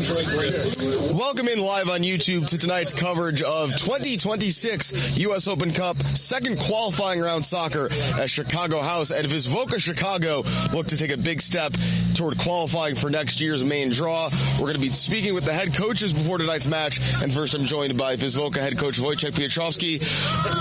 Welcome in live on YouTube to tonight's coverage of 2026 U.S. Open Cup second qualifying round soccer at Chicago House, and Wisłoka Chicago look to take a big step toward qualifying for next year's main draw. We're going to be speaking with the head coaches before tonight's match, and first I'm joined by Wisłoka head coach Wojciech Piotrowski.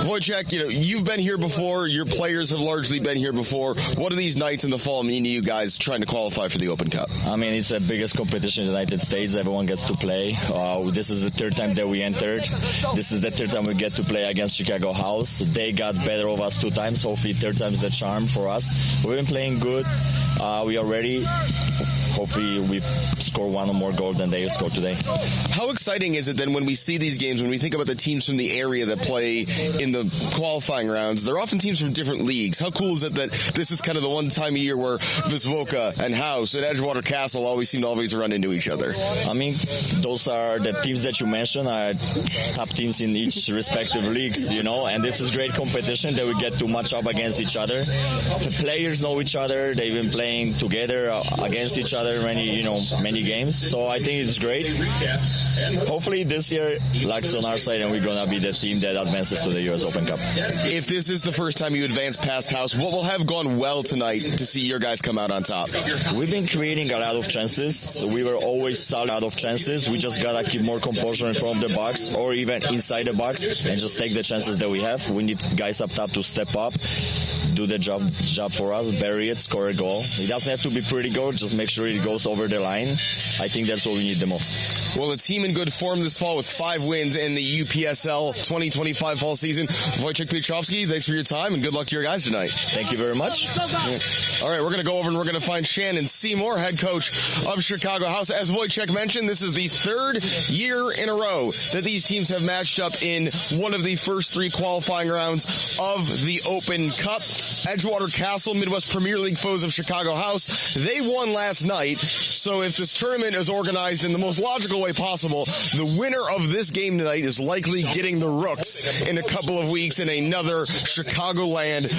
Wojciech, you've been here before. Your players have largely been here before. What do these nights in the fall mean to you guys trying to qualify for the Open Cup? I mean, it's the biggest competition in the United States. Everyone gets to play. This is the third time that we entered. This is the third time we get to play against Chicago House. They got better of us 2 times. Hopefully, third time's the charm for us. We've been playing good. We are ready. Hopefully, we score one or more goals than they scored today. How exciting is it then when we see these games, when we think about the teams from the area that play in the qualifying rounds? They're often teams from different leagues. How cool is it that this is kind of the one time a year where Wisłoka and House and Edgewater Castle always seem to run into each other? I mean, those are the teams that you mentioned are top teams in each respective leagues, and this is great competition that we get to match up against each other. The players know each other. They've been playing together against each other many games. So I think it's great. Hopefully this year, luck's on our side and we're going to be the team that advances to the U.S. Open Cup. If this is the first time you advance past House, what will have gone well tonight to see your guys come out on top? We've been creating a lot of chances. We were always solid out of chances. We just got to keep more composure in front of the box or even inside the box and just take the chances that we have. We need guys up top to step up, do the job for us, bury it, score a goal. It doesn't have to be pretty good, just make sure it goes over the line. I think that's what we need the most. Well, a team in good form this fall with 5 wins in the UPSL 2025 fall season. Wojciech Piotrowski, thanks for your time and good luck to your guys tonight. Thank you very much. All right, we're going to go over and we're going to find Shannon Seymour, head coach of Chicago House. As Wojciech mentioned, this is the 3rd year in a row that these teams have matched up in one of the first 3 qualifying rounds of the Open Cup. Edgewater Castle, Midwest Premier League foes of Chicago House, they won last night. So if this tournament is organized in the most logical way possible, the winner of this game tonight is likely getting the Rooks in a couple of weeks in another Chicagoland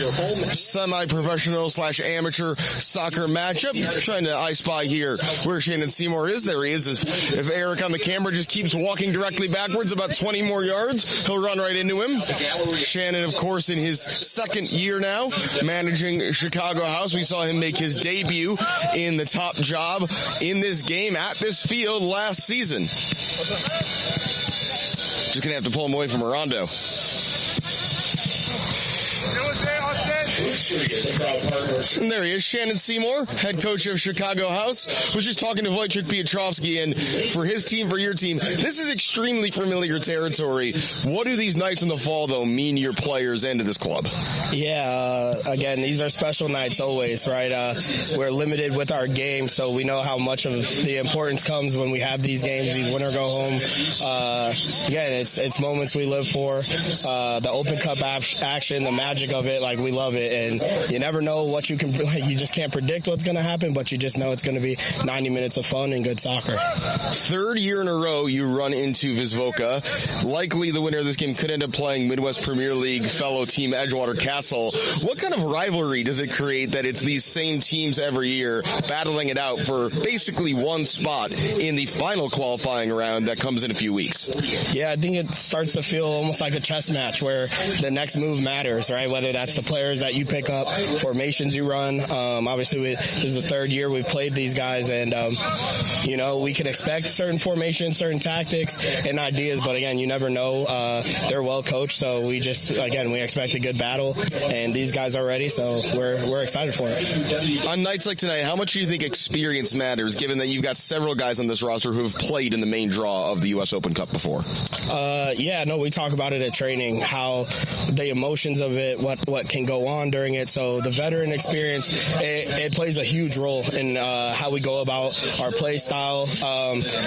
semi-professional / amateur soccer matchup. Trying to I spy here where Shannon Seymour is. There he is. If Eric on the camera just keeps walking directly backwards about 20 more yards, he'll run right into him. Shannon, of course, in his 2nd year now, managing Chicago House. We saw him make his debut in the top job in this game at this field last season. Just gonna have to pull him away from Rondo. And there he is, Shannon Seymour, head coach of Chicago House, was just talking to Wojciech Piotrowski, and for his team, for your team, this is extremely familiar territory. What do these nights in the fall, though, mean to your players and to this club? Yeah, again, these are special nights always, right? We're limited with our games, so we know how much of the importance comes when we have these games, these win or go home. Again, it's moments we live for. The Open Cup action, the magic of it, we love it. And you never know what you can, you just can't predict what's going to happen, but you just know it's going to be 90 minutes of fun and good soccer. 3rd year in a row you run into Wisłoka. Likely the winner of this game could end up playing Midwest Premier League fellow team Edgewater Castle. What kind of rivalry does it create that it's these same teams every year battling it out for basically one spot in the final qualifying round that comes in a few weeks? Yeah, I think it starts to feel almost like a chess match where the next move matters, right? Whether that's the players that you pick up, formations you run. Obviously, this is the 3rd year we've played these guys, and we can expect certain formations, certain tactics, and ideas. But again, you never know. They're well coached, so we expect a good battle, and these guys are ready, so we're excited for it. On nights like tonight, how much do you think experience matters, given that you've got several guys on this roster who have played in the main draw of the U.S. Open Cup before? We talk about it at training, how the emotions of it, what can go on during it. So the veteran experience, it plays a huge role in how we go about our play style.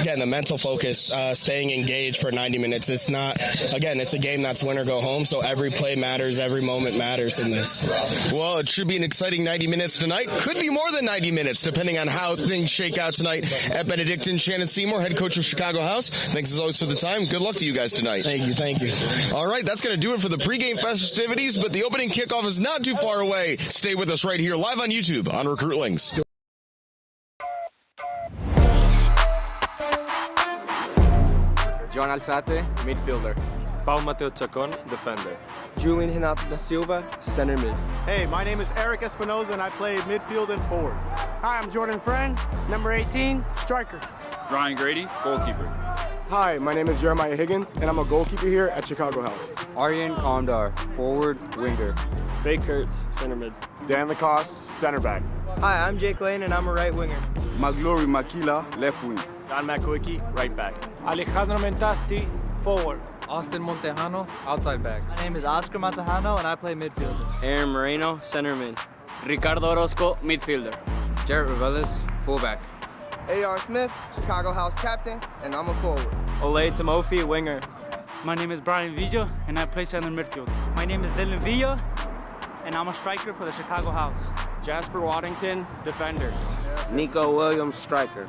Again, the mental focus, staying engaged for 90 minutes. It's a game that's win or go home, so every play matters, every moment matters in this. Well, it should be an exciting 90 minutes tonight. Could be more than 90 minutes, depending on how things shake out tonight at Benendictine. Shannon Seymour, head coach of Chicago House. Thanks as always for the time. Good luck to you guys tonight. Thank you. All right, that's going to do it for the pregame festivities, but the opening kickoff is not too far away. Stay with us right here live on YouTube on Recruitlings. Alzate, midfielder. Pau Mateo Chacon, defender. Julian Renato da Silva, center mid. Hey, my name is Eric Espinoza and I play midfield and forward. Hi, I'm Jordan Friend, number 18, striker. Ryan Grady, goalkeeper. Hi, my name is Jeremiah Higgins and I'm a goalkeeper here at Chicago House. Aryan Kondar, forward, winger. Big Kurtz, center mid. Dan Lacoste, center back. Hi, I'm Jake Lane and I'm a right winger. Maglory Makila, left wing. Don McQuickie, right back. Alejandro Mentasti, forward. Austin Montejano, outside back. My name is Oscar Montejano and I play midfielder. Aaron Moreno, center mid. Ricardo Orozco, midfielder. Jarrett Reveles, fullback. A.R. Smith, Chicago House captain, and I'm a forward. Olay Timofi, winger. My name is Brian Villa and I play center midfield. My name is Dylan Villa and I'm a striker for the Chicago House. Jasper Waddington, defender. Nico Williams, striker.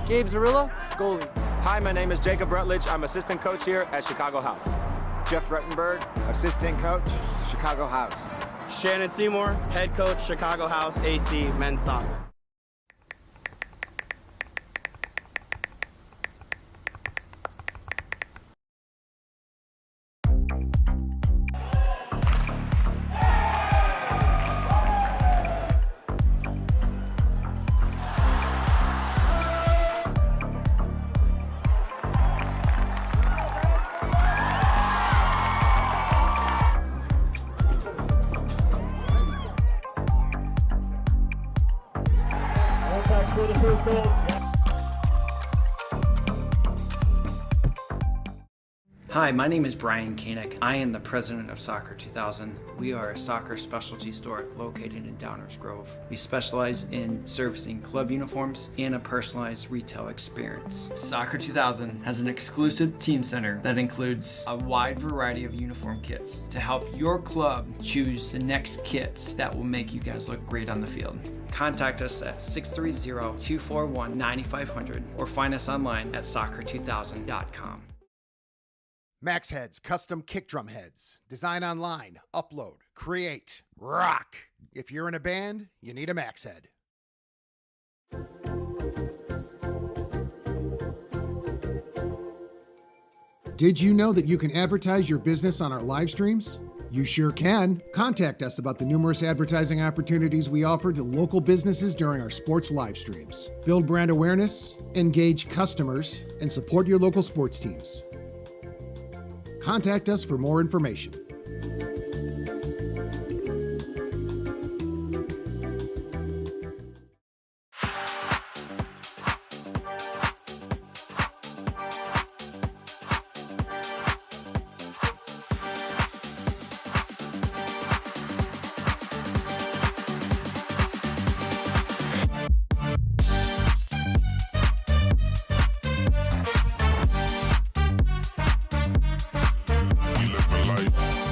Gabe Zarilla, goalie. Hi, my name is Jacob Rutledge. I'm assistant coach here at Chicago House. Jeff Ruttenberg, assistant coach, Chicago House. Shannon Seymour, head coach, Chicago House AC men's soccer. Hi, my name is Brian Koenig. I am the president of Soccer 2000. We are a soccer specialty store located in Downers Grove. We specialize in servicing club uniforms and a personalized retail experience. Soccer 2000 has an exclusive team center that includes a wide variety of uniform kits to help your club choose the next kits that will make you guys look great on the field. Contact us at 630-241-9500 or find us online at soccer2000.com. Max Heads custom kick drum heads. Design online, upload, create, rock. If you're in a band, you need a Max Head. Did you know that you can advertise your business on our live streams? You sure can. Contact us about the numerous advertising opportunities we offer to local businesses during our sports live streams. Build brand awareness, engage customers, and support your local sports teams. Contact us for more information. We live a life.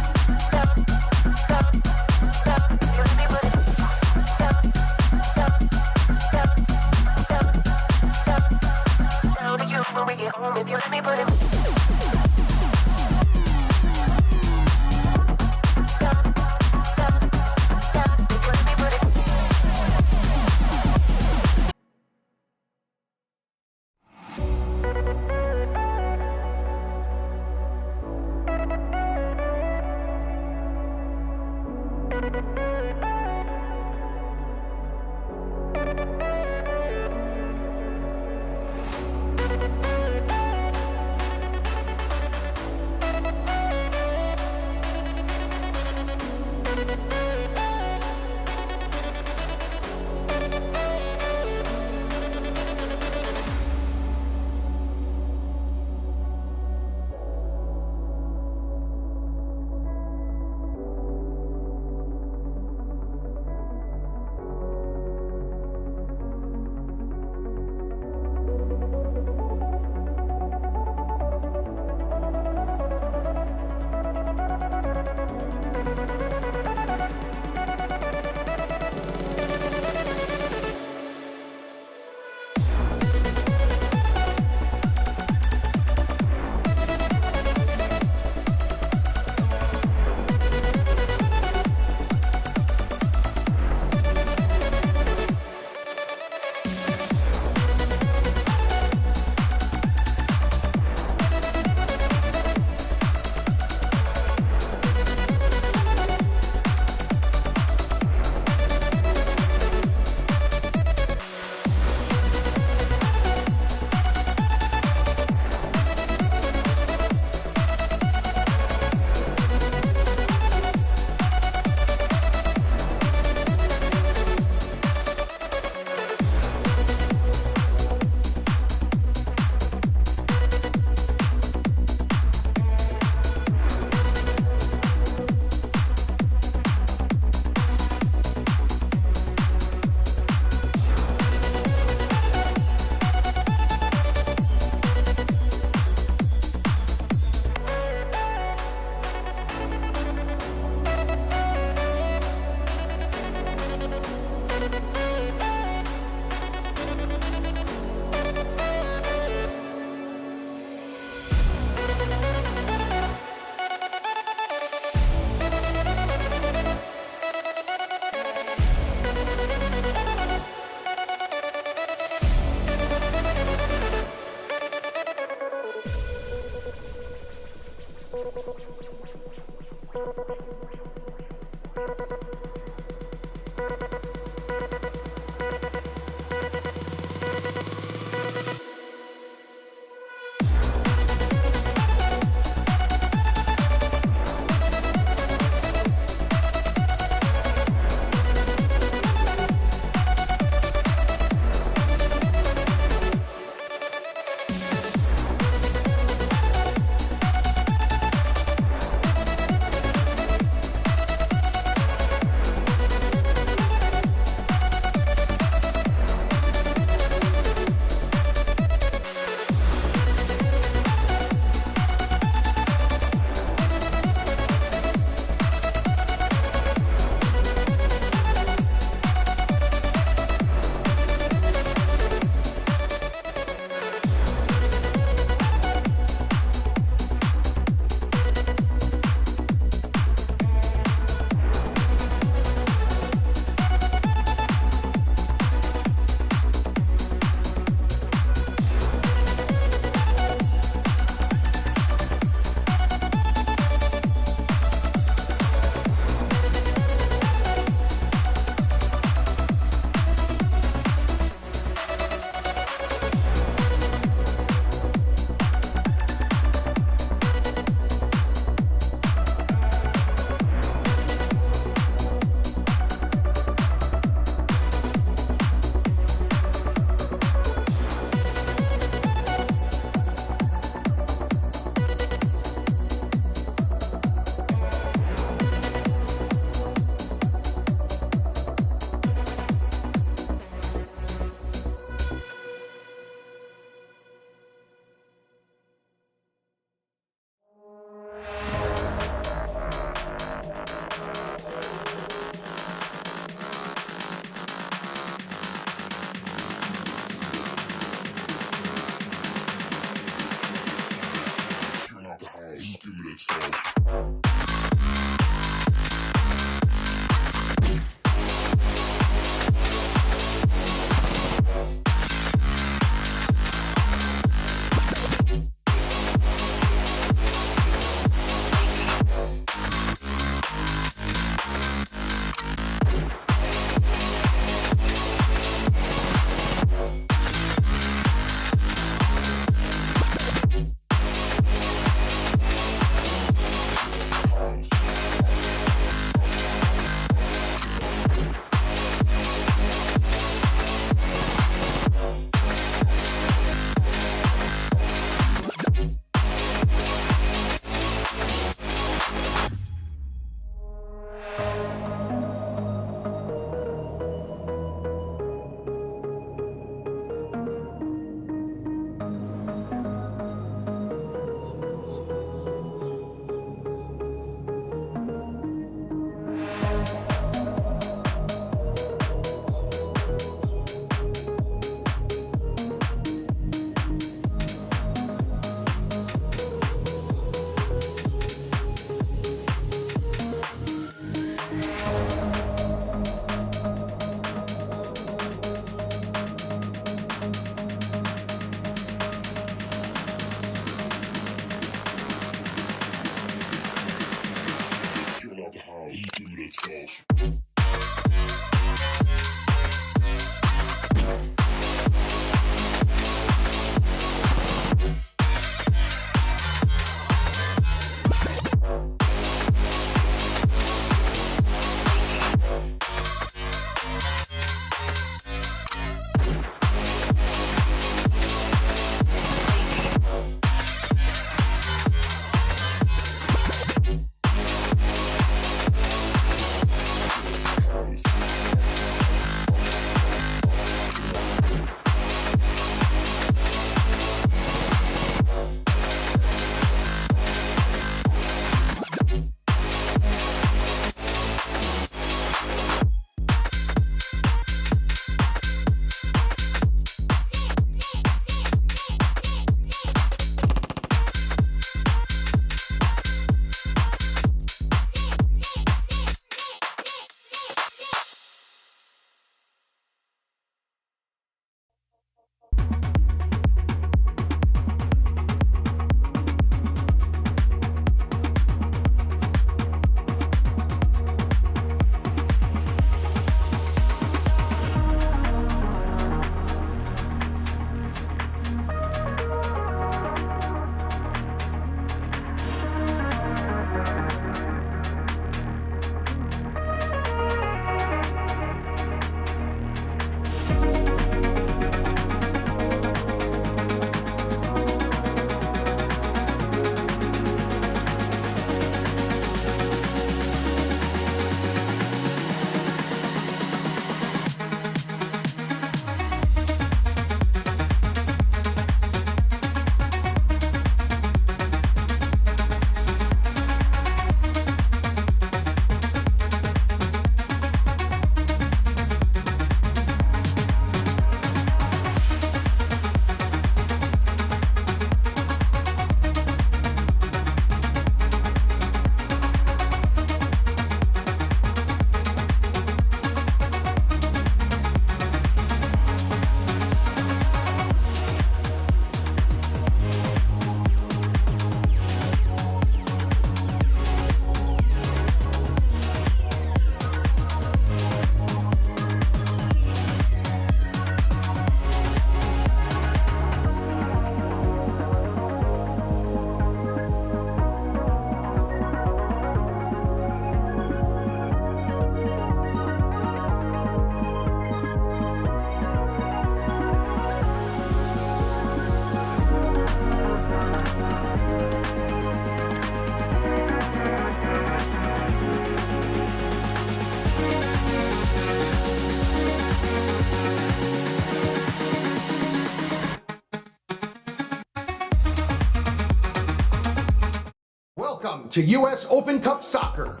Welcome to U.S. Open Cup Soccer.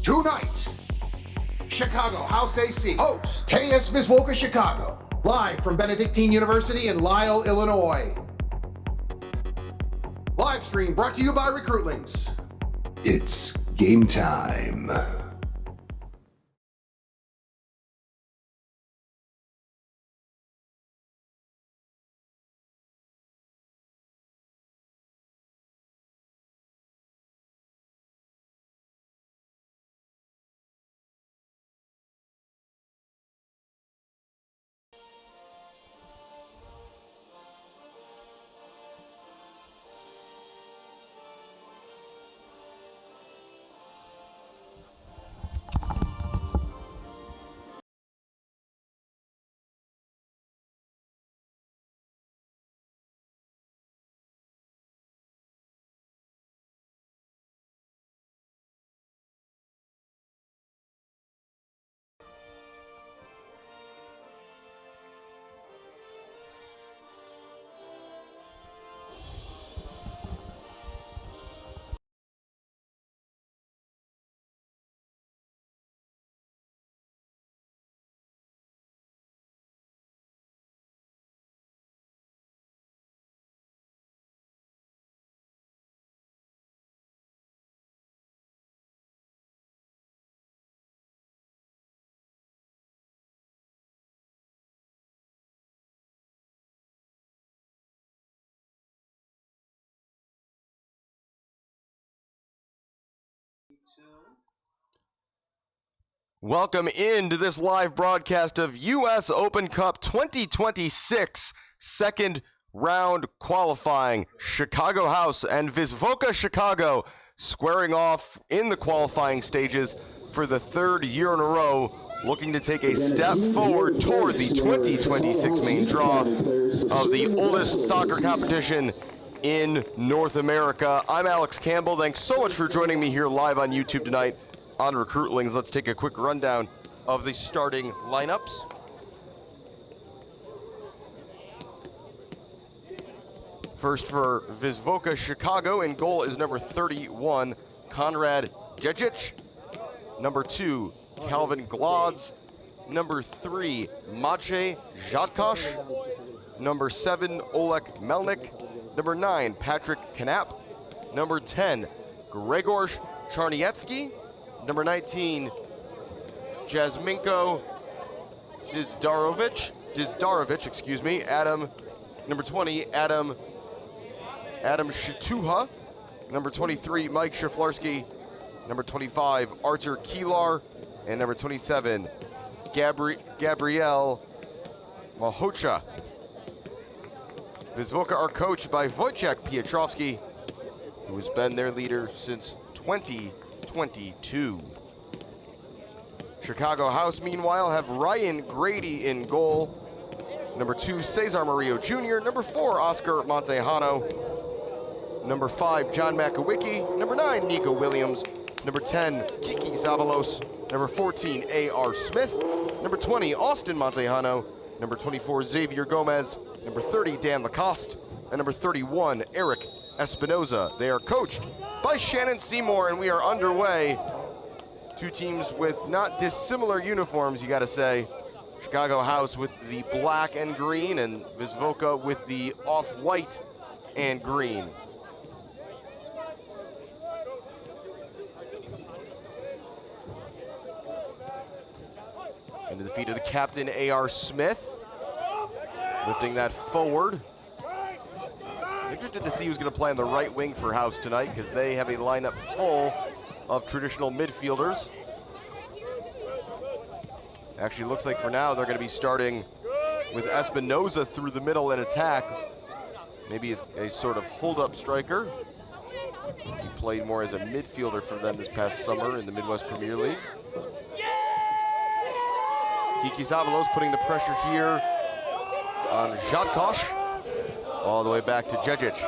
Tonight, Chicago House AC hosts KS Wisłoka Chicago, live from Benendictine University in Lisle, Illinois. Livestream brought to you by Recruitlings. It's game time. Welcome into this live broadcast of U.S. Open Cup 2026 second round qualifying. Chicago House and Wisłoka Chicago squaring off in the qualifying stages for the third year in a row, looking to take a step forward toward the 2026 main draw of the oldest soccer competition in North America. I'm Alex Campbell. Thanks so much for joining me here live on YouTube tonight on Recruitlings. Let's take a quick rundown of the starting lineups. First for Wisłoka Chicago, in goal is number 31, Konrad Diederich. Number 2, Calvin Glodz. Number 3, Maciej Rzadkosz. Number 7, Oleg Melnik. Number 9, Patrick Knapp. Number 10, Grzegorz Czarniecki. Number 19, Jasminko Diederich, excuse me. Number 20, Adam Shituha. Number 23, Mike Szaflarski. Number 25, Artur Kilar. And number 27, Gabriel Mahocha. Wisłoka are coached by Wojciech Piotrowski, who has been their leader since 2022. Chicago House, meanwhile, have Ryan Grady in goal. Number 2, Cesar Murillo Jr. Number 4, Oscar Montejano. Number 5, John Makowicki. Number 9, Nico Williams. Number 10, Kiki Zavalos. Number 14, A.R. Smith. Number 20, Austin Montejano. Number 24, Xavier Gomez. Number 30, Dan Lacoste. And number 31, Eric Espinoza. They are coached by Shannon Seymour, and we are underway. Two teams with not dissimilar uniforms, you gotta say. Chicago House with the black and green, and Wisłoka with the off-white and green. Into the feet of the captain, A.R. Smith. Lifting that forward. Interested to see who's going to play on the right wing for House tonight, because they have a lineup full of traditional midfielders. Actually, looks like for now they're going to be starting with Espinoza through the middle in attack. Maybe as a sort of hold-up striker. He played more as a midfielder for them this past summer in the Midwest Premier League. Kiki Zavalos putting the pressure here on Rzadkosz, all the way back to Diederich.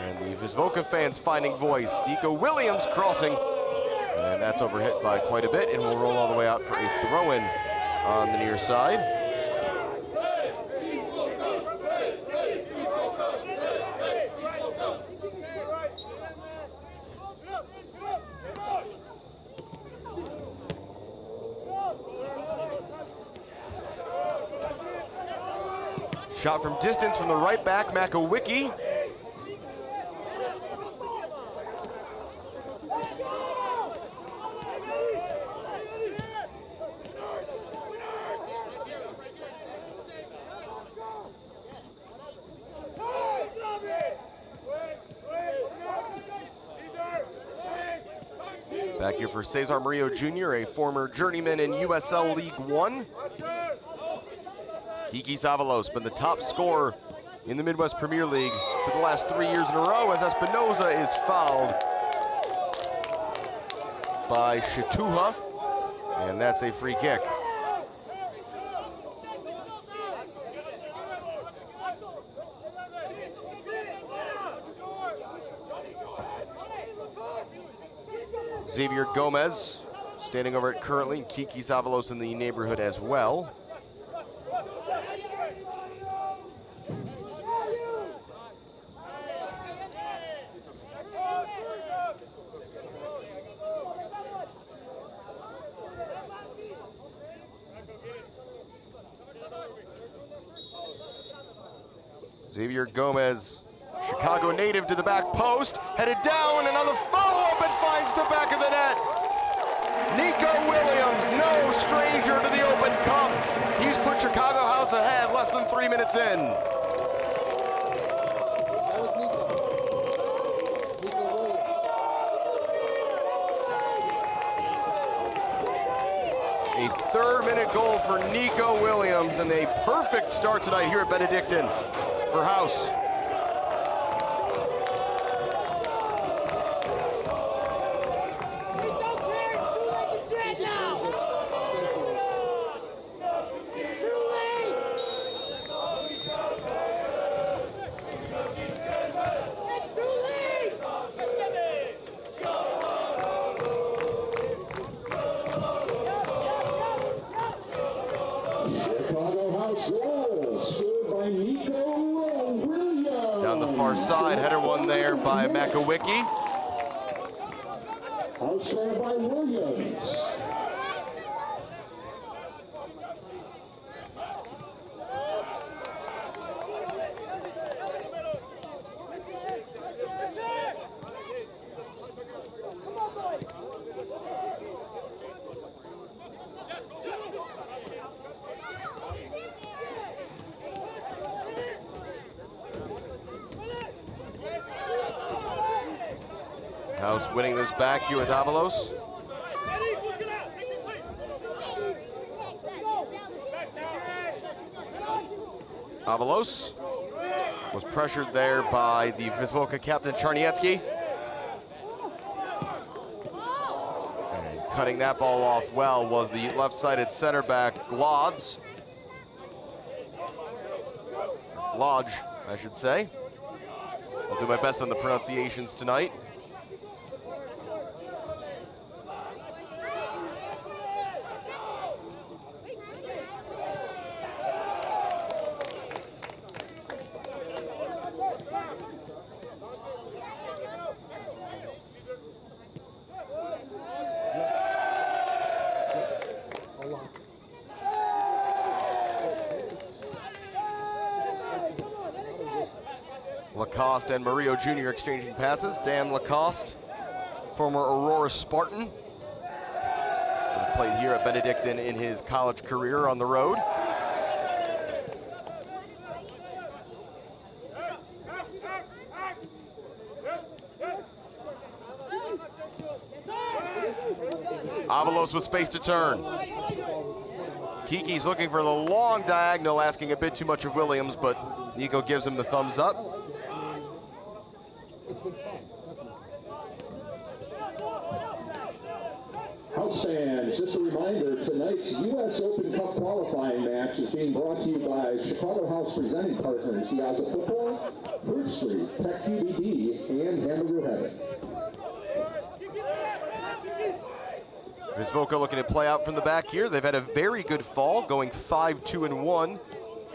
And the Wisłoka fans finding voice. Nico Williams crossing, and that's overhit by quite a bit, and will roll all the way out for a throw-in on the near side. Shot from distance from the right back, Makowicki. Back here for Cesar Murillo Jr., a former journeyman in USL League One. Kiki Zavalos been the top scorer in the Midwest Premier League for the last 3 years in a row as Espinoza is fouled by Shituha, and that's a free kick. Xavier Gomez standing over it currently, and Kiki Zavalos in the neighborhood as well. Xavier Gomez, Chicago native, to the back post, headed down, another follow-up, and finds the back of the net. Nico Williams, no stranger to the Open Cup. He's put Chicago House ahead less than 3 minutes in. A third-minute goal for Nico Williams, and a perfect start tonight here at Benedictine for House. Down the far side, header one there by Makowicki. House scored by Williams. House winning this back here with Avalos. Avalos was pressured there by the Wisłoka captain Czarniecki. And cutting that ball off well was the left-sided center back Lodge, I should say. I'll do my best on the pronunciations tonight. Lacoste and Murillo Jr. exchanging passes. Dan Lacoste, former Aurora Spartan, played here at Benedictine in his college career on the road. Avalos with space to turn. Kiki's looking for the long diagonal, asking a bit too much of Williams, but Nico gives him the thumbs up. House fans, just a reminder, tonight's U.S. Open Cup qualifying match is being brought to you by Chicago House presenting partners, the Oz of Football, Fruit Street, Tech QBD, and Hamburger Heaven. Wisłoka looking to play out from the back here. They've had a very good fall, going 5-2-1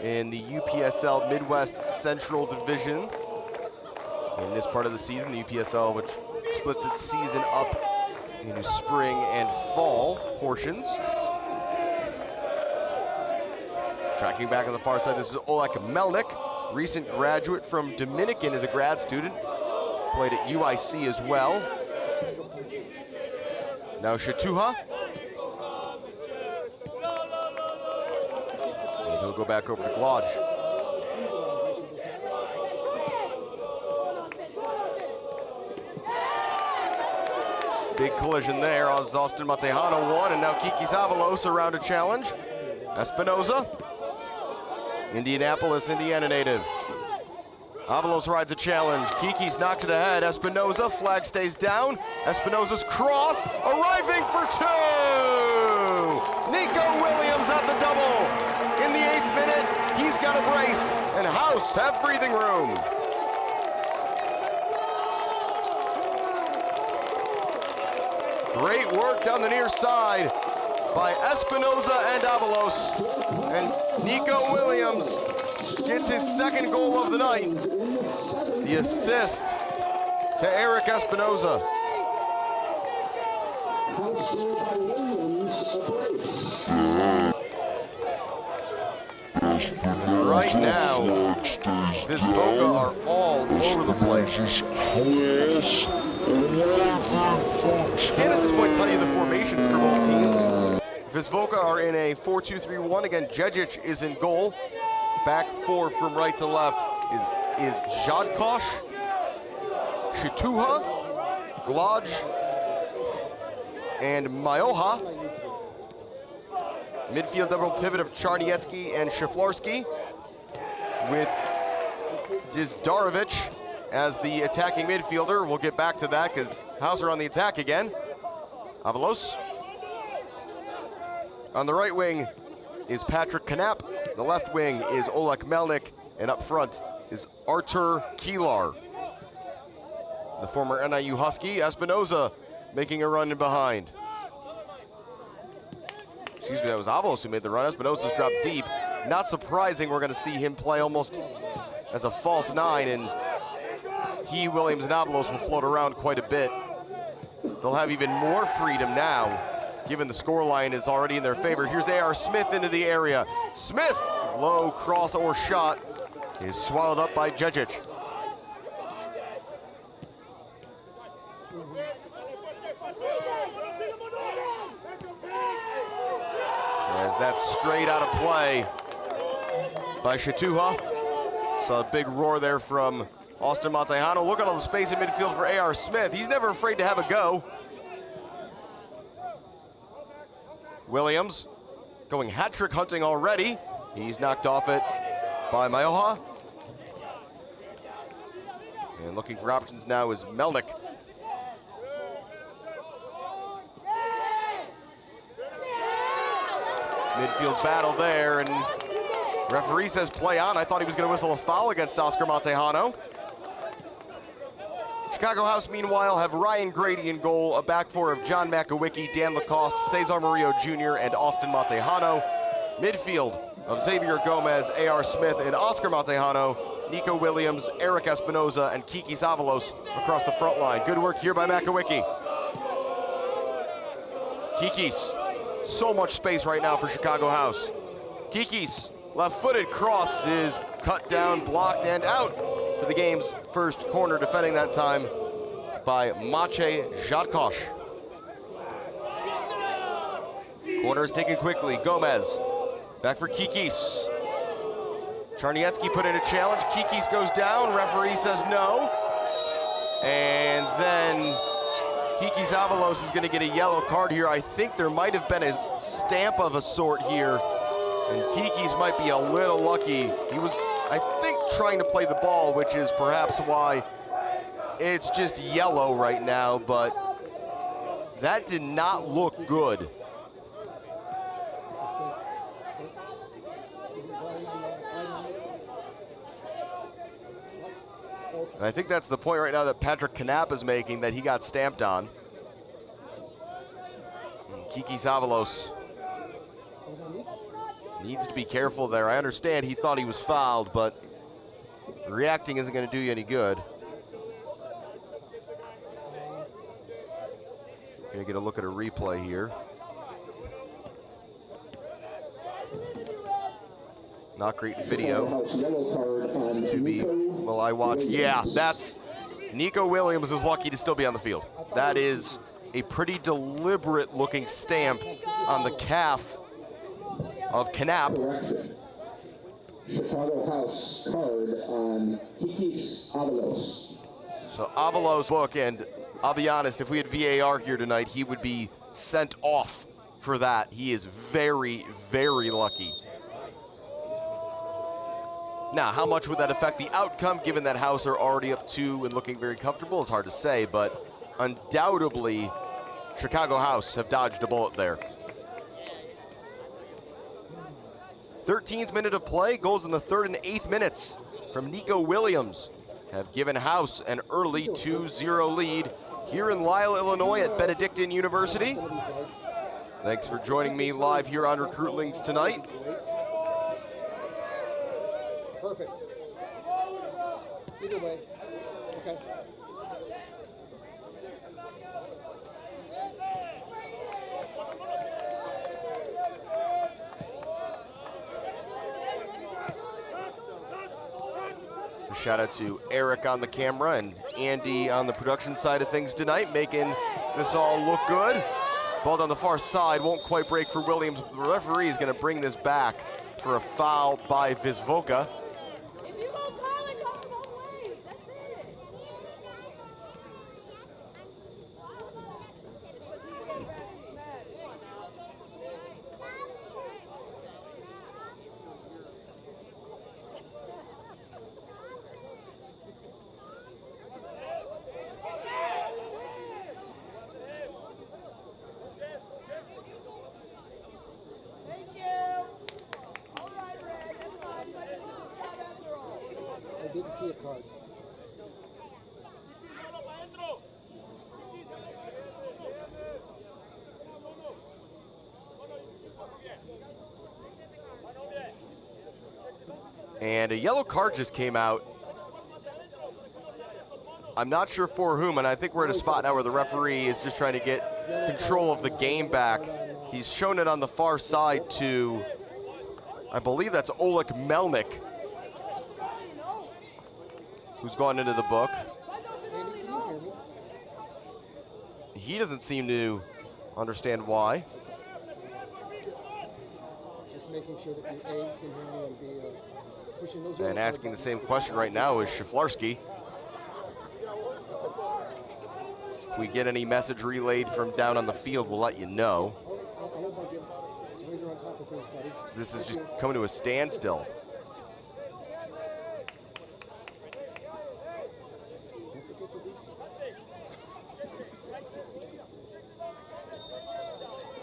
in the UPSL Midwest Central Division. In this part of the season, the UPSL, which splits its season up into spring and fall portions. Tracking back on the far side, this is Oleg Melnik, recent graduate from Dominican as a grad student. Played at UIC as well. Now Shatuha. And he'll go back over to Glodge. Big collision there as Austin Matejano won, and now Kiki Avalos around a challenge. Espinoza, Indianapolis, Indiana native. Avalos rides a challenge. Kiki's knocks it ahead. Espinoza, flag stays down. Espinoza's cross, arriving for two! Nico Williams at the double. In the 8th minute, he's got a brace, and House have breathing room. Great work down the near side by Espinoza and Avalos. And Nico Williams gets his second goal of the night. The assist to Eric Espinoza. And right now, Wisłoka are all over the place. Can't at this point tell you the formations for both teams. Wisłoka are in a 4-2-3-1. Again, Diederich is in goal. Back four from right to left is Jadkosh, Shituha, Glodge, and Mayoha. Midfield double pivot of Czarniecki and Szaflarski, with Diederich as the attacking midfielder. We'll get back to that because Hauser on the attack again. Avalos. On the right wing is Patrick Knapp. The left wing is Oleg Melnik. And up front is Artur Kilar. The former NIU Husky, Espinoza, making a run in behind. Excuse me, that was Avalos who made the run. Espinoza's dropped deep. Not surprising, we're going to see him play almost as a false nine, and he, Williams, and Avalos will float around quite a bit. They'll have even more freedom now, given the scoreline is already in their favor. Here's A.R. Smith into the area. Smith, low cross or shot, is swallowed up by Diederich. As that's straight out of play by Shatuha. Saw a big roar there from Austin Matejano. Look at all the space in midfield for A.R. Smith. He's never afraid to have a go. Williams going hat-trick hunting already. He's knocked off it by Mayoha. And looking for options now is Melnik. Midfield battle there, and referee says play on. I thought he was going to whistle a foul against Oscar Matejano. Chicago House, meanwhile, have Ryan Grady in goal, a back four of John Makowicki, Dan Lacoste, Cesar Murillo Jr., and Austin Matejano. Midfield of Xavier Gomez, A.R. Smith, and Oscar Matejano, Nico Williams, Eric Espinoza, and Kiki Avalos across the front line. Good work here by Makowicki. Kiki's, so much space right now for Chicago House. Kiki's left-footed cross is cut down, blocked, and out for the game's first corner, defending that time by Maciej Jadkosh. Corner is taken quickly. Gomez back for Kikis. Czarniecki put in a challenge. Kikis goes down. Referee says no. And then Kiki Avalos is going to get a yellow card here. I think there might have been a stamp of a sort here. And Kiki's might be a little lucky. He was, I think, trying to play the ball, which is perhaps why it's just yellow right now, but that did not look good. And I think that's the point right now that Patrick Knapp is making, that he got stamped on. And Kiki Avalos needs to be careful there. I understand he thought he was fouled, but reacting isn't going to do you any good. Gonna get a look at a replay here. Not great video to be, well, I watch. Yeah, that's, Nico Williams is lucky to still be on the field. That is a pretty deliberate looking stamp on the calf of Knapp. Chicago House card on Kikis Avalos. So Avalos book, and I'll be honest, if we had VAR here tonight, he would be sent off for that. He is very, very lucky. Now, how much would that affect the outcome, given that House are already up 2 and looking very comfortable, is hard to say, but undoubtedly, Chicago House have dodged a bullet there. 13th minute of play, goals in the 3rd and 8th minutes from Nico Williams have given House an early 2-0 lead here in Lisle, Illinois at Benedictine University. Thanks for joining me live here on Recruitlings tonight. Perfect. Either way. Okay. A shout out to Eric on the camera and Andy on the production side of things tonight, making this all look good. Ball down the far side, won't quite break for Williams. The referee is going to bring this back for a foul by Wisłoka. I didn't see a card. And a yellow card just came out. I'm not sure for whom, and I think we're at a spot now where the referee is just trying to get control of the game back. He's shown it on the far side to, I believe that's Oleg Melnick, who's gone into the book. He doesn't seem to understand why. Just making sure that you A, can hear me, and B, pushing those. And asking the same question right now is Shaflarski. If we get any message relayed from down on the field, we'll let you know. So this is just coming to a standstill.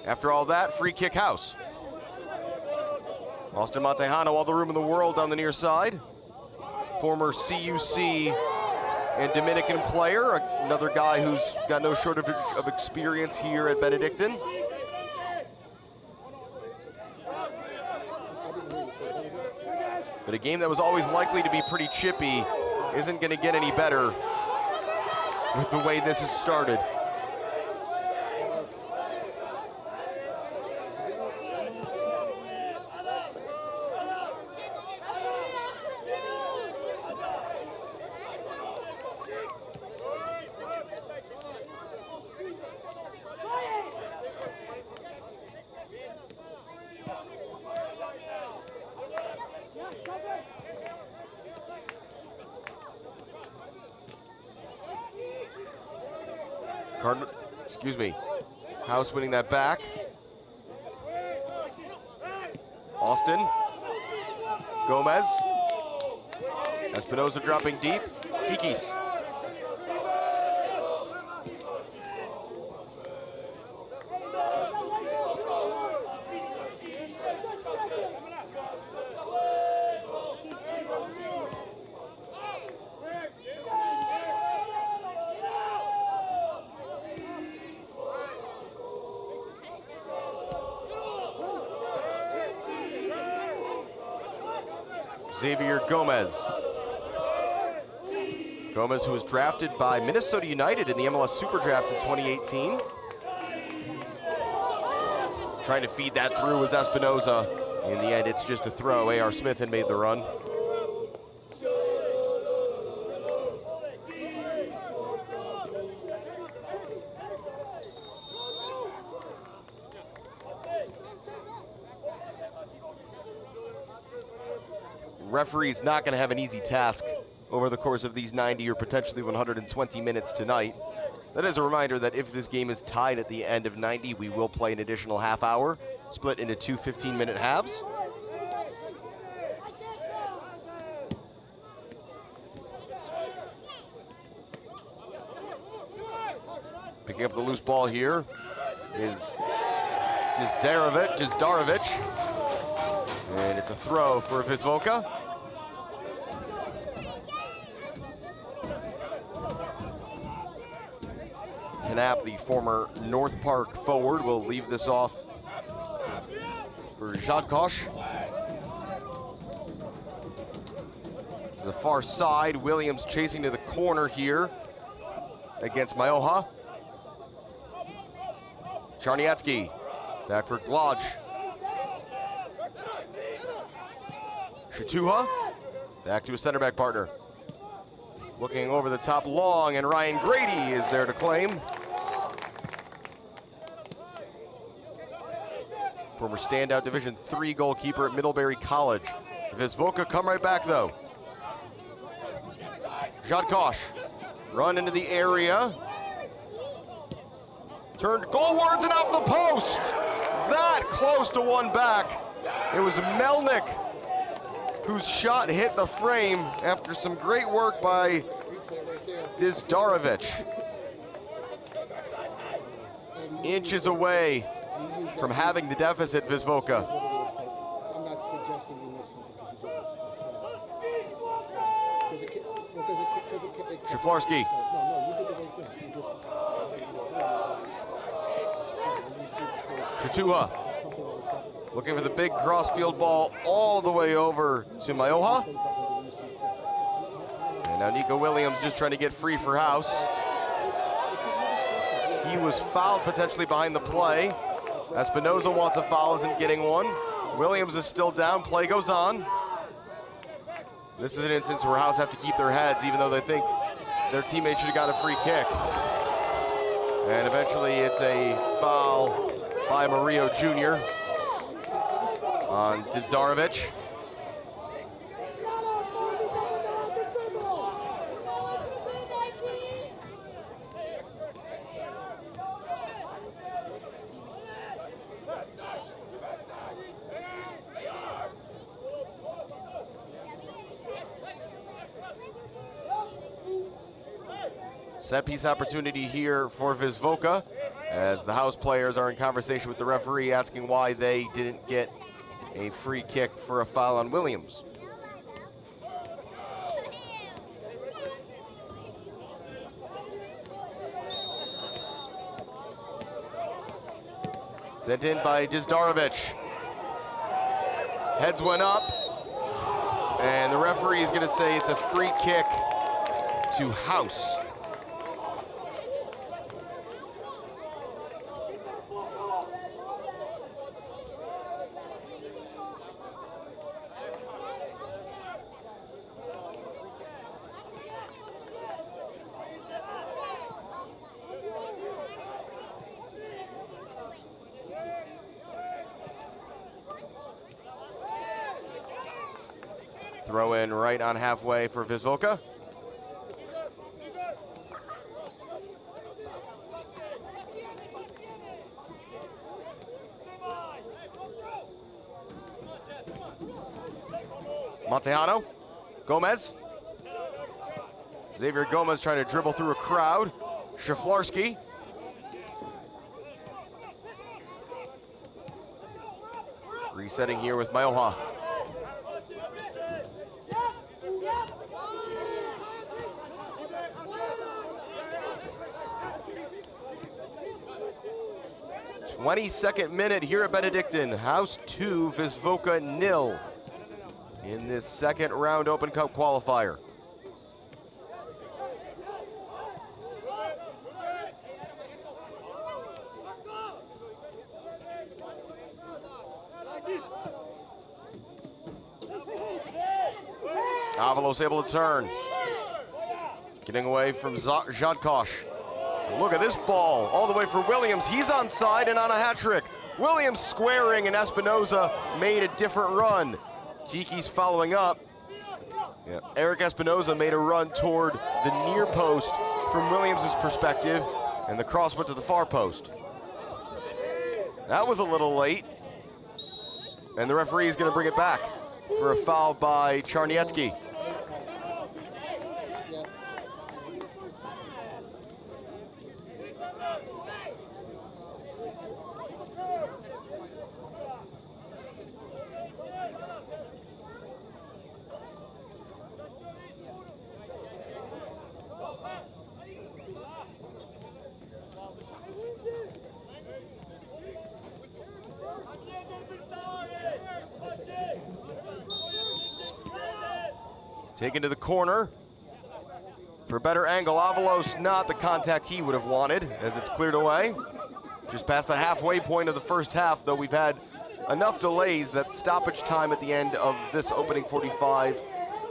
After all that, free kick House. Austin Montejano, all the room in the world down the near side. Former CUC and Dominican player, another guy who's got no shortage of experience here at Benedictine. But a game that was always likely to be pretty chippy isn't going to get any better with the way this has started. House winning that back. Austin. Gomez. Espinoza dropping deep. Kikis. Xavier Gomez. Gomez, who was drafted by Minnesota United in the MLS Super Draft in 2018. Trying to feed that through was Espinoza. In the end, it's just a throw. A.R. Smith had made the run. Referee's not going to have an easy task over the course of these 90 or potentially 120 minutes tonight. That is a reminder that if this game is tied at the end of 90, we will play an additional half hour, split into two 15-minute halves. Picking up the loose ball here is Diederich. And it's a throw for Wisłoka. Knapp, the former North Park forward, will leave this off for Jadkosh. To the far side, Williams chasing to the corner here against Mayoha. Czarniecki, back for Glodge. Shatuha, back to his center back partner. Looking over the top long, and Ryan Grady is there to claim. Former standout Division III goalkeeper at Middlebury College. Wisłoka come right back though. Jadkosh, run into the area. Turned goalwards and off the post. That close to one back. It was Melnick whose shot hit the frame after some great work by Diederich. Inches away from having the deficit, Wisłoka. I'm not suggesting you listen because you Szaflarski. No, you did the right thing. You just Shatuha looking for the big crossfield ball all the way over to Mayoha. And now Nico Williams just trying to get free for House. He was fouled potentially behind the play. Espinoza wants a foul, isn't getting one. Williams is still down, play goes on. This is an instance where House have to keep their heads even though they think their teammates should have got a free kick. And eventually it's a foul by Murillo Jr. on Diederich. Set piece opportunity here for Wisłoka as the House players are in conversation with the referee asking why they didn't get a free kick for a foul on Williams. Sent in by Diederich. Heads went up, and the referee is going to say it's a free kick to House. Throw in right on halfway for Wisłoka. Montejano, Gomez. Xavier Gomez trying to dribble through a crowd. Szaflarski. Resetting here with Mayoha. .22nd minute here at Benedictine. House 2, Wisłoka 0 in this second round Open Cup qualifier. Avalos able to turn. Getting away from Jadkosh. Look at this ball, all the way for Williams. He's onside and on a hat trick. Williams squaring, and Espinoza made a different run. Kiki's following up. Yeah. Eric Espinoza made a run toward the near post from Williams' perspective, and the cross went to the far post. That was a little late, and the referee is going to bring it back for a foul by Czarniecki. Taken to the corner for a better angle. Avalos, not the contact he would have wanted as it's cleared away. Just past the halfway point of the first half, though we've had enough delays that stoppage time at the end of this opening 45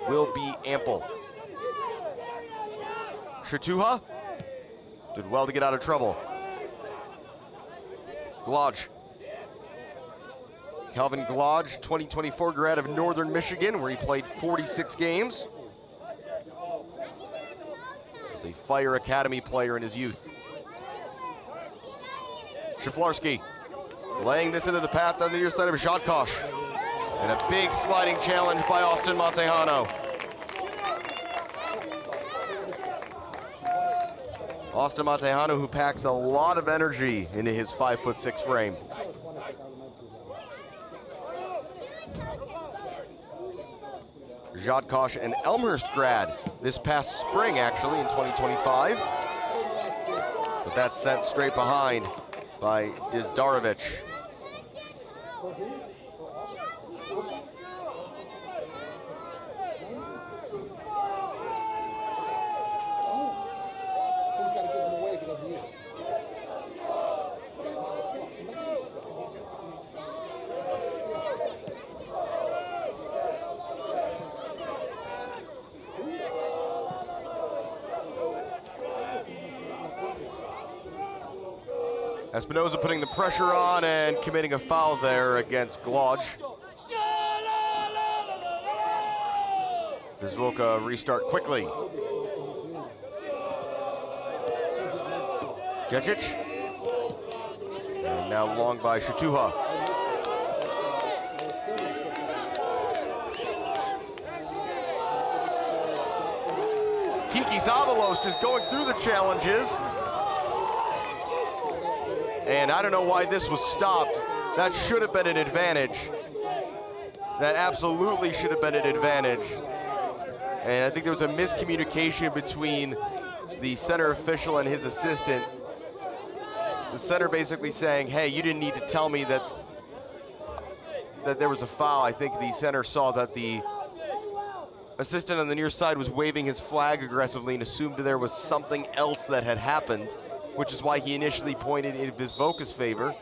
will be ample. Shatuha did well to get out of trouble. Glodge. Calvin Glodge, 2024 grad of Northern Michigan, where he played 46 games. He's a Fire Academy player in his youth. Shaflarski laying this into the path on the near side of Jadkosh. And a big sliding challenge by Austin Montejano. Austin Montejano, who packs a lot of energy into his 5'6" frame. Jadkosh, an Elmhurst grad this past spring, actually, in 2025. But that's sent straight behind by Diederich. Espinoza putting the pressure on and committing a foul there against Glodge. Wisłoka restart quickly. Jecic. And now long by Shatuha. Kiki Zabalos is going through the challenges. And I don't know why this was stopped. That should have been an advantage. That absolutely should have been an advantage. And I think there was a miscommunication between the center official and his assistant. The center basically saying, hey, you didn't need to tell me that there was a foul. I think the center saw that the assistant on the near side was waving his flag aggressively and assumed there was something else that had happened, which is why he initially pointed in Wisłoka's favor.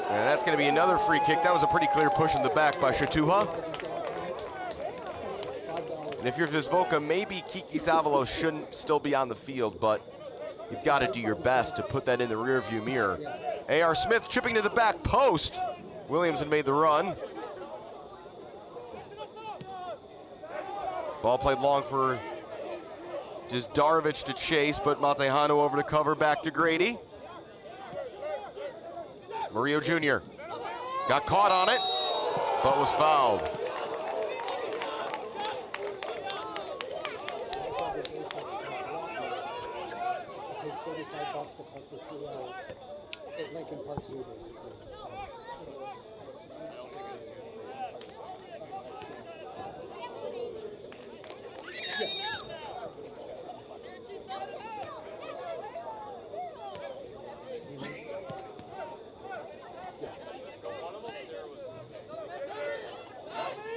And that's going to be another free kick. That was a pretty clear push in the back by Shatuha. And if you're Wisłoka, maybe Kiki Zabalos shouldn't still be on the field, but you've got to do your best to put that in the rearview mirror. A.R. Smith chipping to the back post. Williamson made the run. Ball played long for Diederich to chase, but Montejano over to cover, back to Grady. Murillo Jr. got caught on it, but was fouled.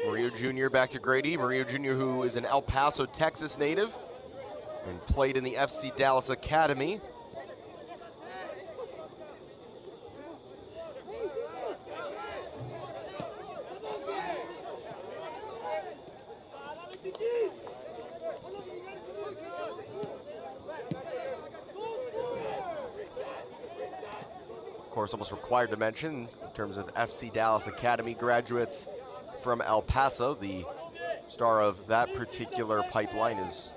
Murillo Jr. back to Grady. Murillo Jr., who is an El Paso, Texas native and played in the FC Dallas Academy. course, almost required to mention in terms of FC Dallas Academy graduates from El Paso. The star of that particular pipeline is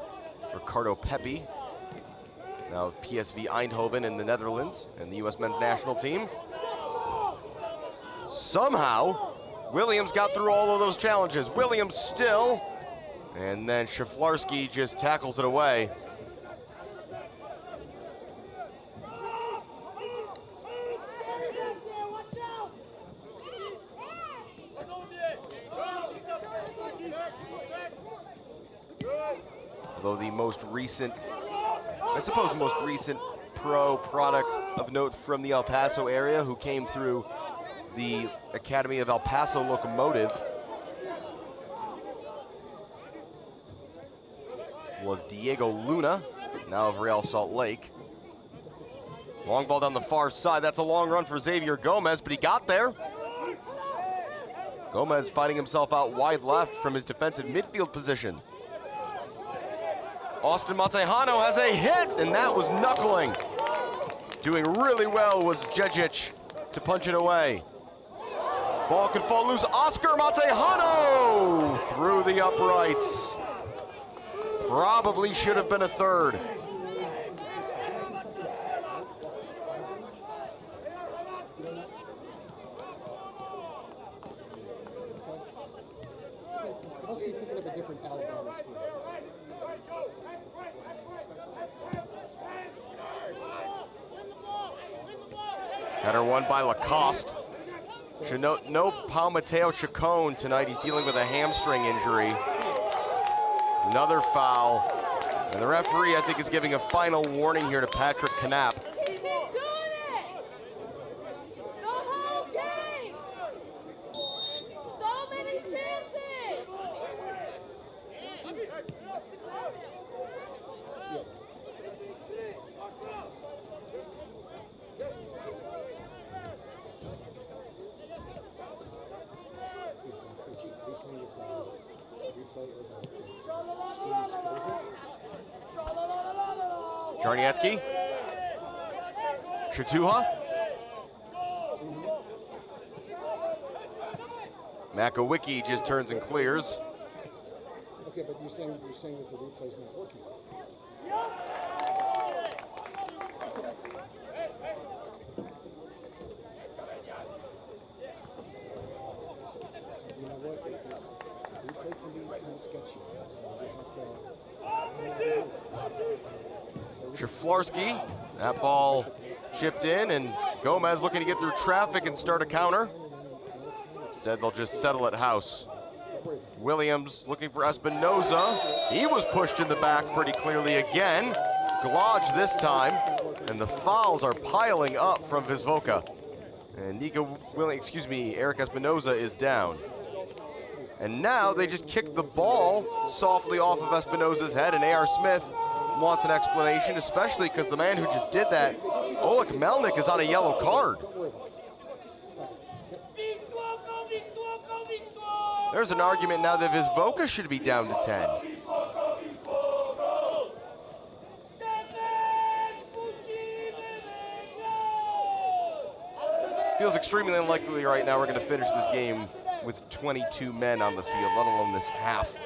Ricardo Pepi, now of PSV Eindhoven in the Netherlands and the U.S. men's national team. Somehow, Williams got through all of those challenges. Williams still, and then Szaflarski just tackles it away. Although the most recent, I suppose most recent pro product of note from the El Paso area who came through the Academy of El Paso Locomotive was Diego Luna, now of Real Salt Lake. Long ball down the far side. That's a long run for Xavier Gomez, but he got there. Gomez fighting himself out wide left from his defensive midfield position. Austin Montejano has a hit, and that was knuckling. Doing really well was Jejic to punch it away. Ball could fall loose. Oscar Montejano through the uprights. Probably should have been a third. Must be thinking of a different Alabama school. Header won by Lacoste. Should note, no Pau Mateo Chacon tonight. He's dealing with a hamstring injury. Another foul. And the referee, I think, is giving a final warning here to Patrick Knapp. Czarniecki. Shatuha. Makowicki just turns and clears. Okay, but you're saying that the replay's not working. You know what? The replay can be kind of sketchy, so we have to. Szaflarski, that ball chipped in, and Gomez looking to get through traffic and start a counter. Instead, they'll just settle at house. Williams looking for Espinoza. He was pushed in the back pretty clearly again. Glodge this time, and the fouls are piling up from Wisłoka. And Eric Espinoza is down. And now they just kick the ball softly off of Espinoza's head, and A.R. Smith wants an explanation, especially because the man who just did that, Oleg Melnik, is on a yellow card. There's an argument now that Wisłoka should be down to 10. Feels extremely unlikely right now we're going to finish this game with 22 men on the field, let alone this half.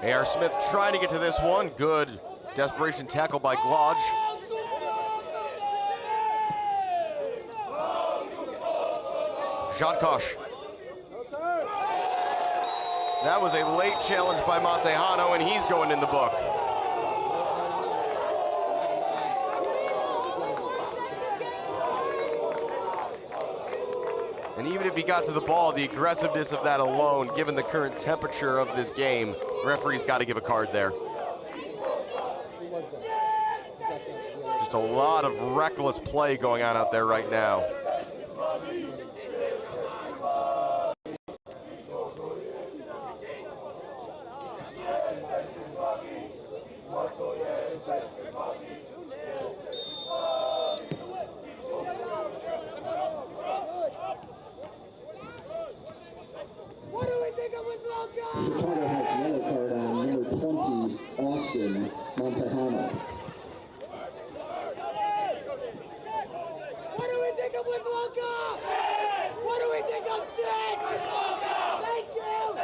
A.R. Smith trying to get to this one. Good desperation tackle by Glodge. Jadkosh. That was a late challenge by Montejano, and he's going in the book. And even if he got to the ball, the aggressiveness of that alone, given the current temperature of this game, referee's got to give a card there. Just a lot of reckless play going on out there right now. Chicago has yellow card on number 20, Austin Montejano. What do we think of Wisłoka? What do we think of Six? Thank you.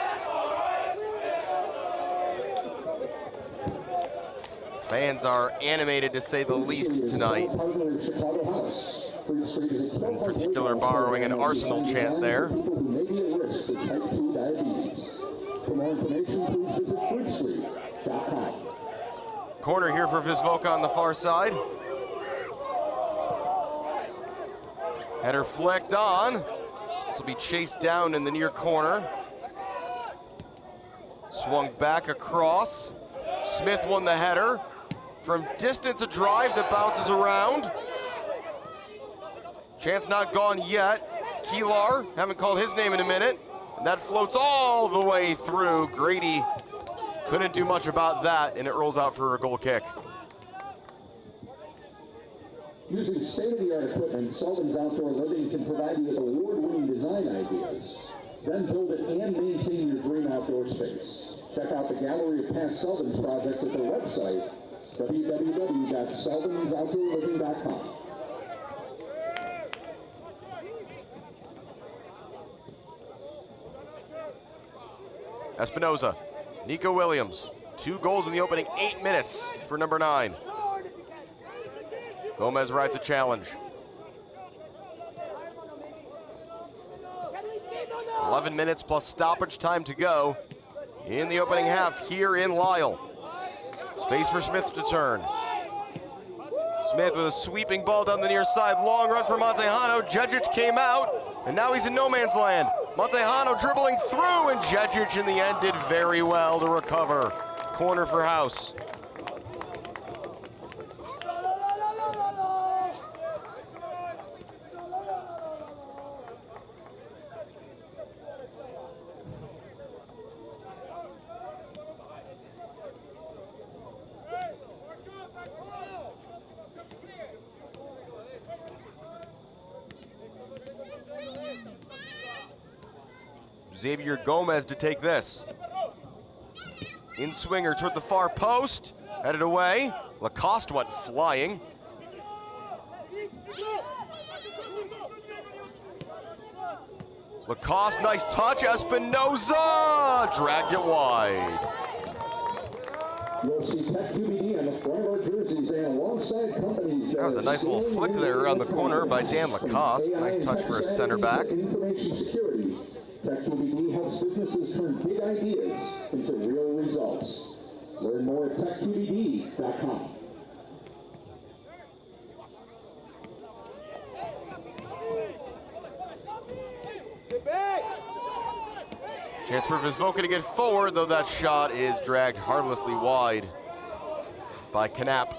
Fans are animated to say the least tonight. In particular, borrowing an Arsenal chant there. For more information, please visit Livestream.com. Corner here for Wisłoka on the far side. Header flicked on. This will be chased down in the near corner. Swung back across. Smith won the header. From distance, a drive that bounces around. Chance not gone yet. Keelar, haven't called his name in a minute. And that floats all the way through. Grady couldn't do much about that, and it rolls out for a goal kick. Using state-of-the-art equipment, Sullivan's Outdoor Living can provide you with award-winning design ideas. Then build it and maintain your dream outdoor space. Check out the gallery of past Sullivan's projects at their website, www.sullivansoutdoorliving.com. Espinoza, Nico Williams, 2 goals in the opening 8 minutes for number 9. Gomez rides a challenge. 11 minutes plus stoppage time to go in the opening half here in Lisle. Space for Smith to turn. Smith with a sweeping ball down the near side. Long run for Montejano. Diederich came out, and now he's in no man's land. Montejano dribbling through, and Diederich in the end did very well to recover. Corner for House. Xavier Gomez to take this. In swinger toward the far post, headed away. Lacoste went flying. Lacoste, nice touch. Espinoza dragged it wide. You'll see Tech QBD on the front of our jerseys and alongside companies. That was a nice little flick there around the corner by Dan Lacoste. Nice touch for a center back. Information security. Tech QBD helps businesses turn big ideas into real results. Learn more at techqbd.com. Chance for Wisłoka to get forward, though that shot is dragged harmlessly wide by Knapp.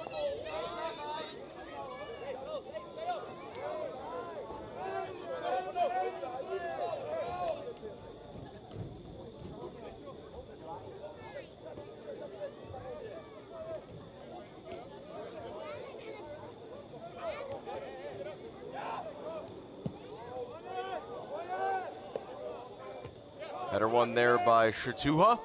Header one there by Shatuha.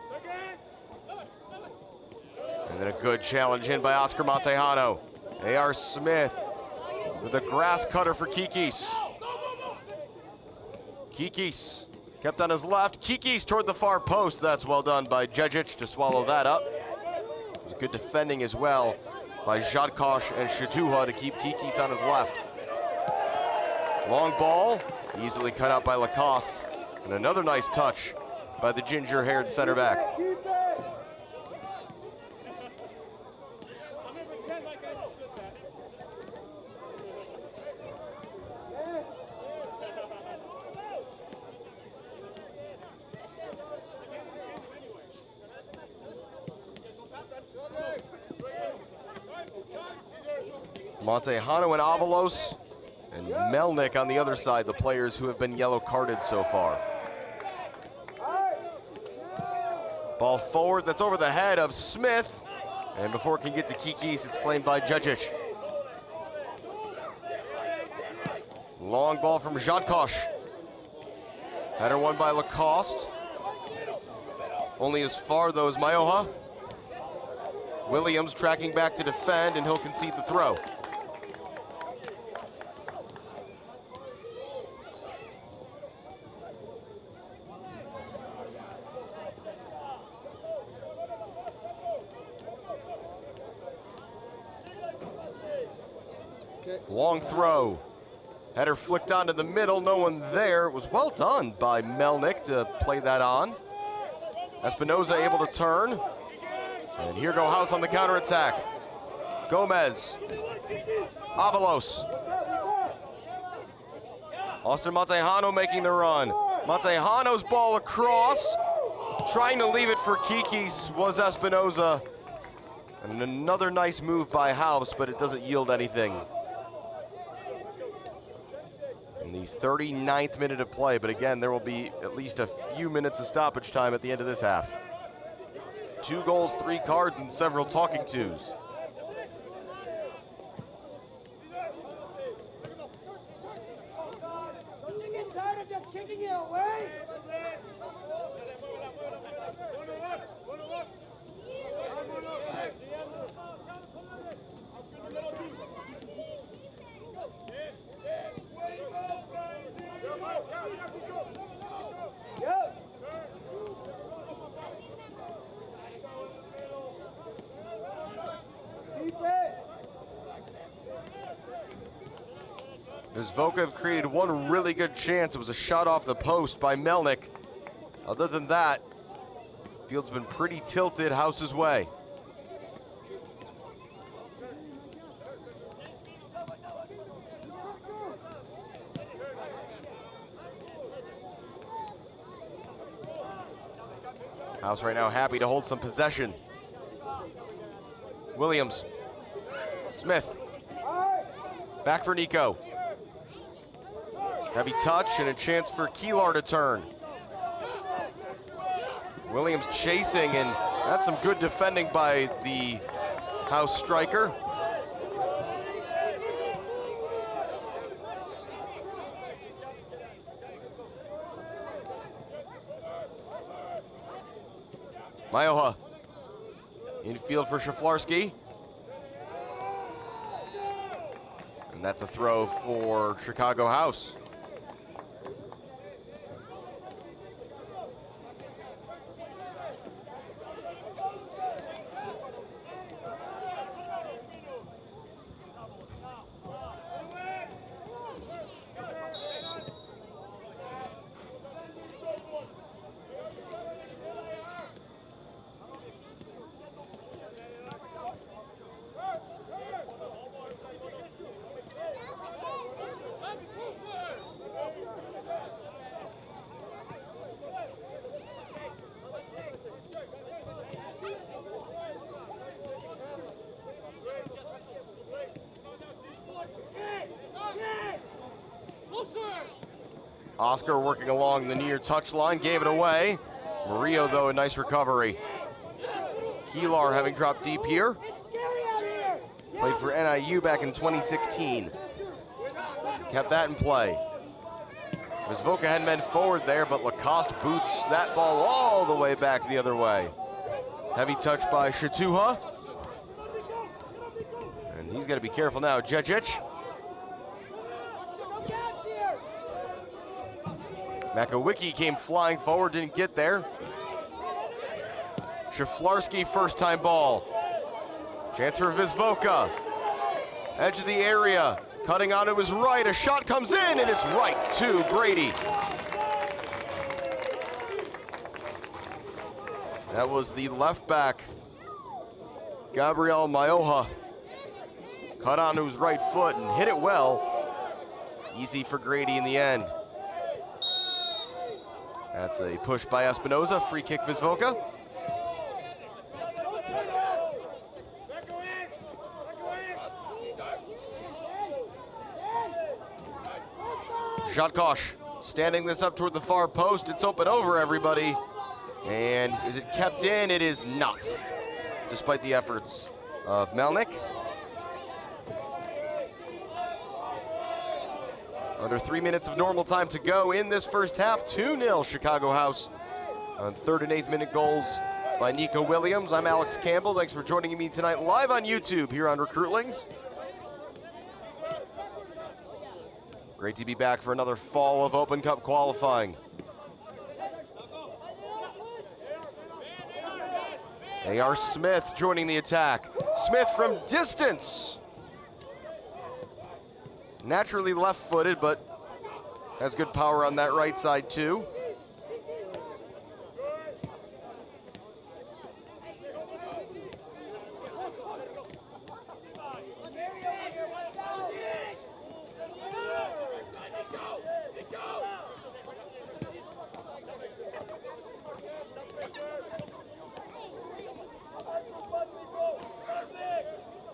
And then a good challenge in by Oscar Montejano. A.R. Smith with a grass cutter for Kikis. Kikis kept on his left. Kikis toward the far post. That's well done by Diederich to swallow that up. It was good defending as well by Jadkosh and Shatuha to keep Kikis on his left. Long ball, easily cut out by Lacoste. And another nice touch by the ginger-haired center back. Montejano and Avalos, and Melnick on the other side, the players who have been yellow carded so far. Ball forward, that's over the head of Smith. And before it can get to Kikis, it's claimed by Diederich. Long ball from Jadkosh. Header won by Lacoste. Only as far though as Maioha. Williams tracking back to defend, and he'll concede the throw. Long throw. Header flicked onto the middle, no one there. It was well done by Melnick to play that on. Espinoza able to turn. And here go House on the counterattack. Gomez. Avalos. Austin Montejano making the run. Montejano's ball across. Trying to leave it for Kikis was Espinoza. And another nice move by House, but it doesn't yield anything. In the 39th minute of play, but again, there will be at least a few minutes of stoppage time at the end of this half. 2 goals, 3 cards, and several talking tos. Don't you get tired of just kicking it away? Wisłoka have created one really good chance. It was a shot off the post by Melnick. Other than that, field's been pretty tilted House's way. House right now happy to hold some possession. Williams. Smith. Back for Nico. Heavy touch and a chance for Keelar to turn. Williams chasing, and that's some good defending by the House striker. Maioha. Infield for Szaflarski. And that's a throw for Chicago House. Oscar working along the near touchline, gave it away. Murillo, though, a nice recovery. Keelar having dropped deep here. Played for NIU back in 2016. Kept that in play. Wisłoka had men forward there, but Lacoste boots that ball all the way back the other way. Heavy touch by Shatuha. And he's got to be careful now. Diederich. Makowicki came flying forward, didn't get there. Szaflarski, first time ball. Chance for Wisłoka. Edge of the area, cutting onto his right. A shot comes in, and it's right to Grady. That was the left back, Gabriel Maioha. Cut onto his right foot and hit it well. Easy for Grady in the end. That's a push by Espinoza, free kick Wisłoka. Jatkosh standing this up toward the far post. It's open over everybody. And is it kept in? It is not, despite the efforts of Melnick. Under 3 minutes of normal time to go in this first half. 2-0 Chicago House on 3rd and 8th minute goals by Nico Williams. I'm Alex Campbell. Thanks for joining me tonight live on YouTube here on Recruitlings. Great to be back for another fall of Open Cup qualifying. A.R. Smith joining the attack. Smith from distance. Naturally left-footed, but has good power on that right side too.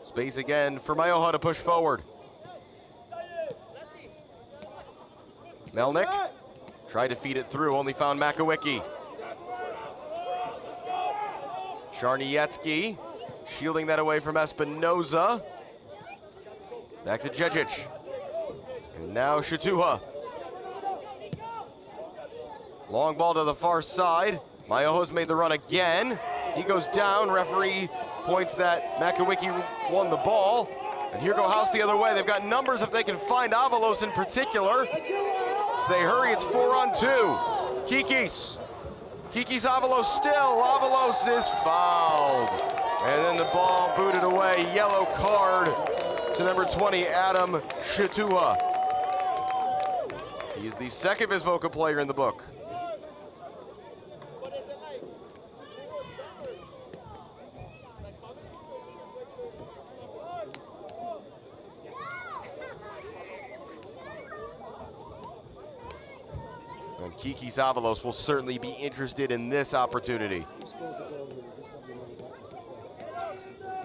Space again for Mayoha to push forward. Melnick tried to feed it through, only found Makowicki. Czarniecki shielding that away from Espinoza. Back to Jejic. And now Shatuha. Long ball to the far side. Mayoha's made the run again. He goes down. Referee points that Makowicki won the ball. And here go House the other way. They've got numbers if they can find Avalos in particular. If they hurry, it's 4-on-2. Kikis. Kikis Avalos still. Avalos is fouled. And then the ball booted away. Yellow card to number 20, Adam Shatuha. He's the second Wisłoka player in the book. Kikis Avalos will certainly be interested in this opportunity.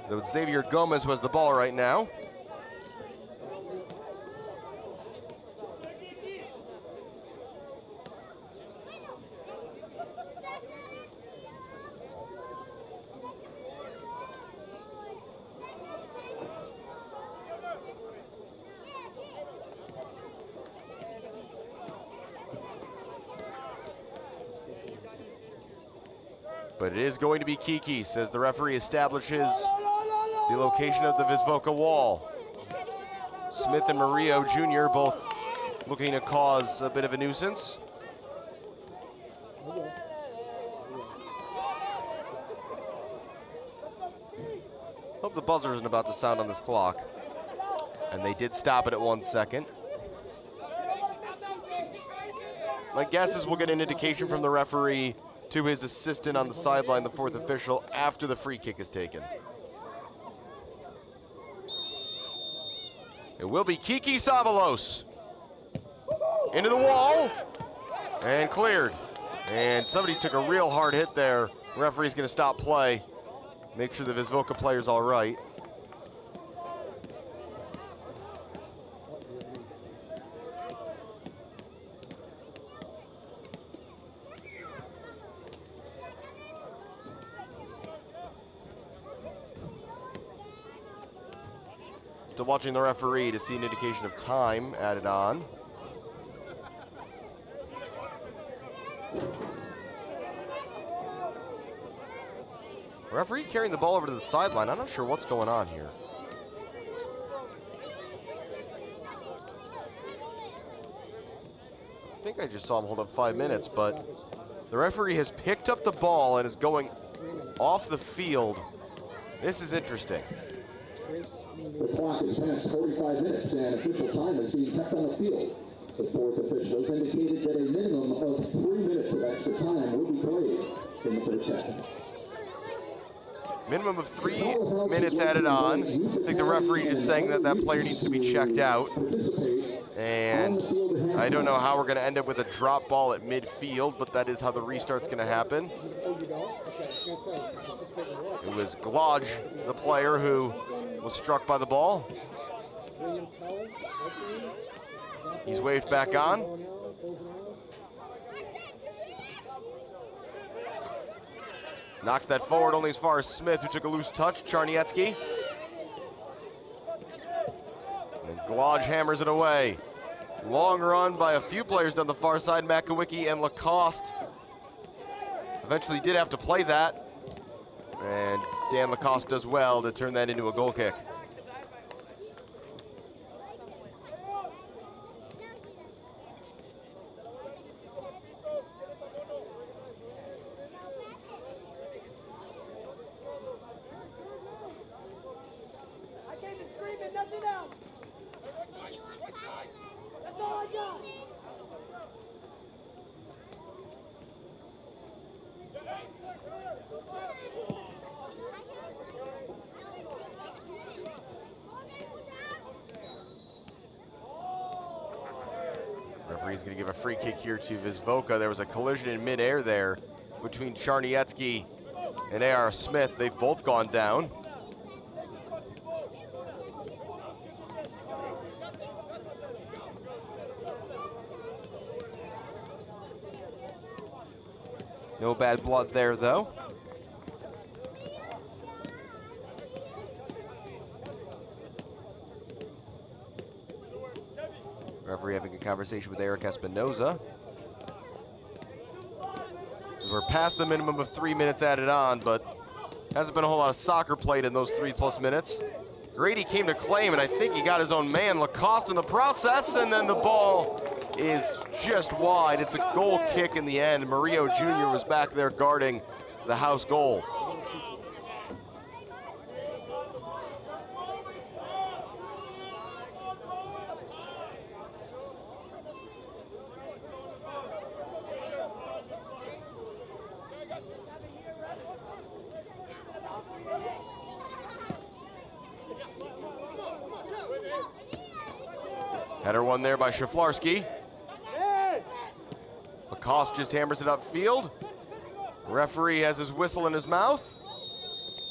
Though Xavier Gomez was the ball right now. But it is going to be Kikis as the referee establishes the location of the Wisłoka wall. Smith and Murillo Jr. both looking to cause a bit of a nuisance. Hope the buzzer isn't about to sound on this clock. And they did stop it at 1 second. My guess is we'll get an indication from the referee to his assistant on the sideline, the fourth official, after the free kick is taken. It will be Kikis Avalos. Into the wall, and cleared. And somebody took a real hard hit there. Referee's gonna stop play. Make sure the Wisłoka player's all right. Still watching the referee to see an indication of time added on. Referee carrying the ball over to the sideline. I'm not sure what's going on here. I think I just saw him hold up 5 minutes, but the referee has picked up the ball and is going off the field. This is interesting. The clock is past 45 minutes and official time is being kept on the field. The fourth official has indicated that a minimum of 3 minutes of extra time will be played in the first half. Minimum of 3 minutes added on. I think the referee is saying that that player needs to be checked out. And I don't know how we're going to end up with a drop ball at midfield, but that is how the restart's going to happen. It was Glodge, the player who was struck by the ball. He's waved back on. Knocks that forward only as far as Smith, who took a loose touch. Czarniecki. And Glodge hammers it away. Long run by a few players down the far side. Makowicki and Lacoste eventually did have to play that. And Dan Lacoste does well to turn that into a goal kick. Referee's going to give a free kick here to Wisłoka. There was a collision in midair there between Czarniecki and A.R. Smith. They've both gone down. No bad blood there, though. Referee having a conversation with Eric Espinoza. We're past the minimum of 3 minutes added on, but hasn't been a whole lot of soccer played in those 3+ minutes. Grady came to claim, and I think he got his own man, Lacoste, in the process, and then the ball is just wide. It's a goal kick in the end. Murillo Jr. was back there guarding the house goal. Header one there by Szaflarski. Lacoste just hammers it upfield. Referee has his whistle in his mouth.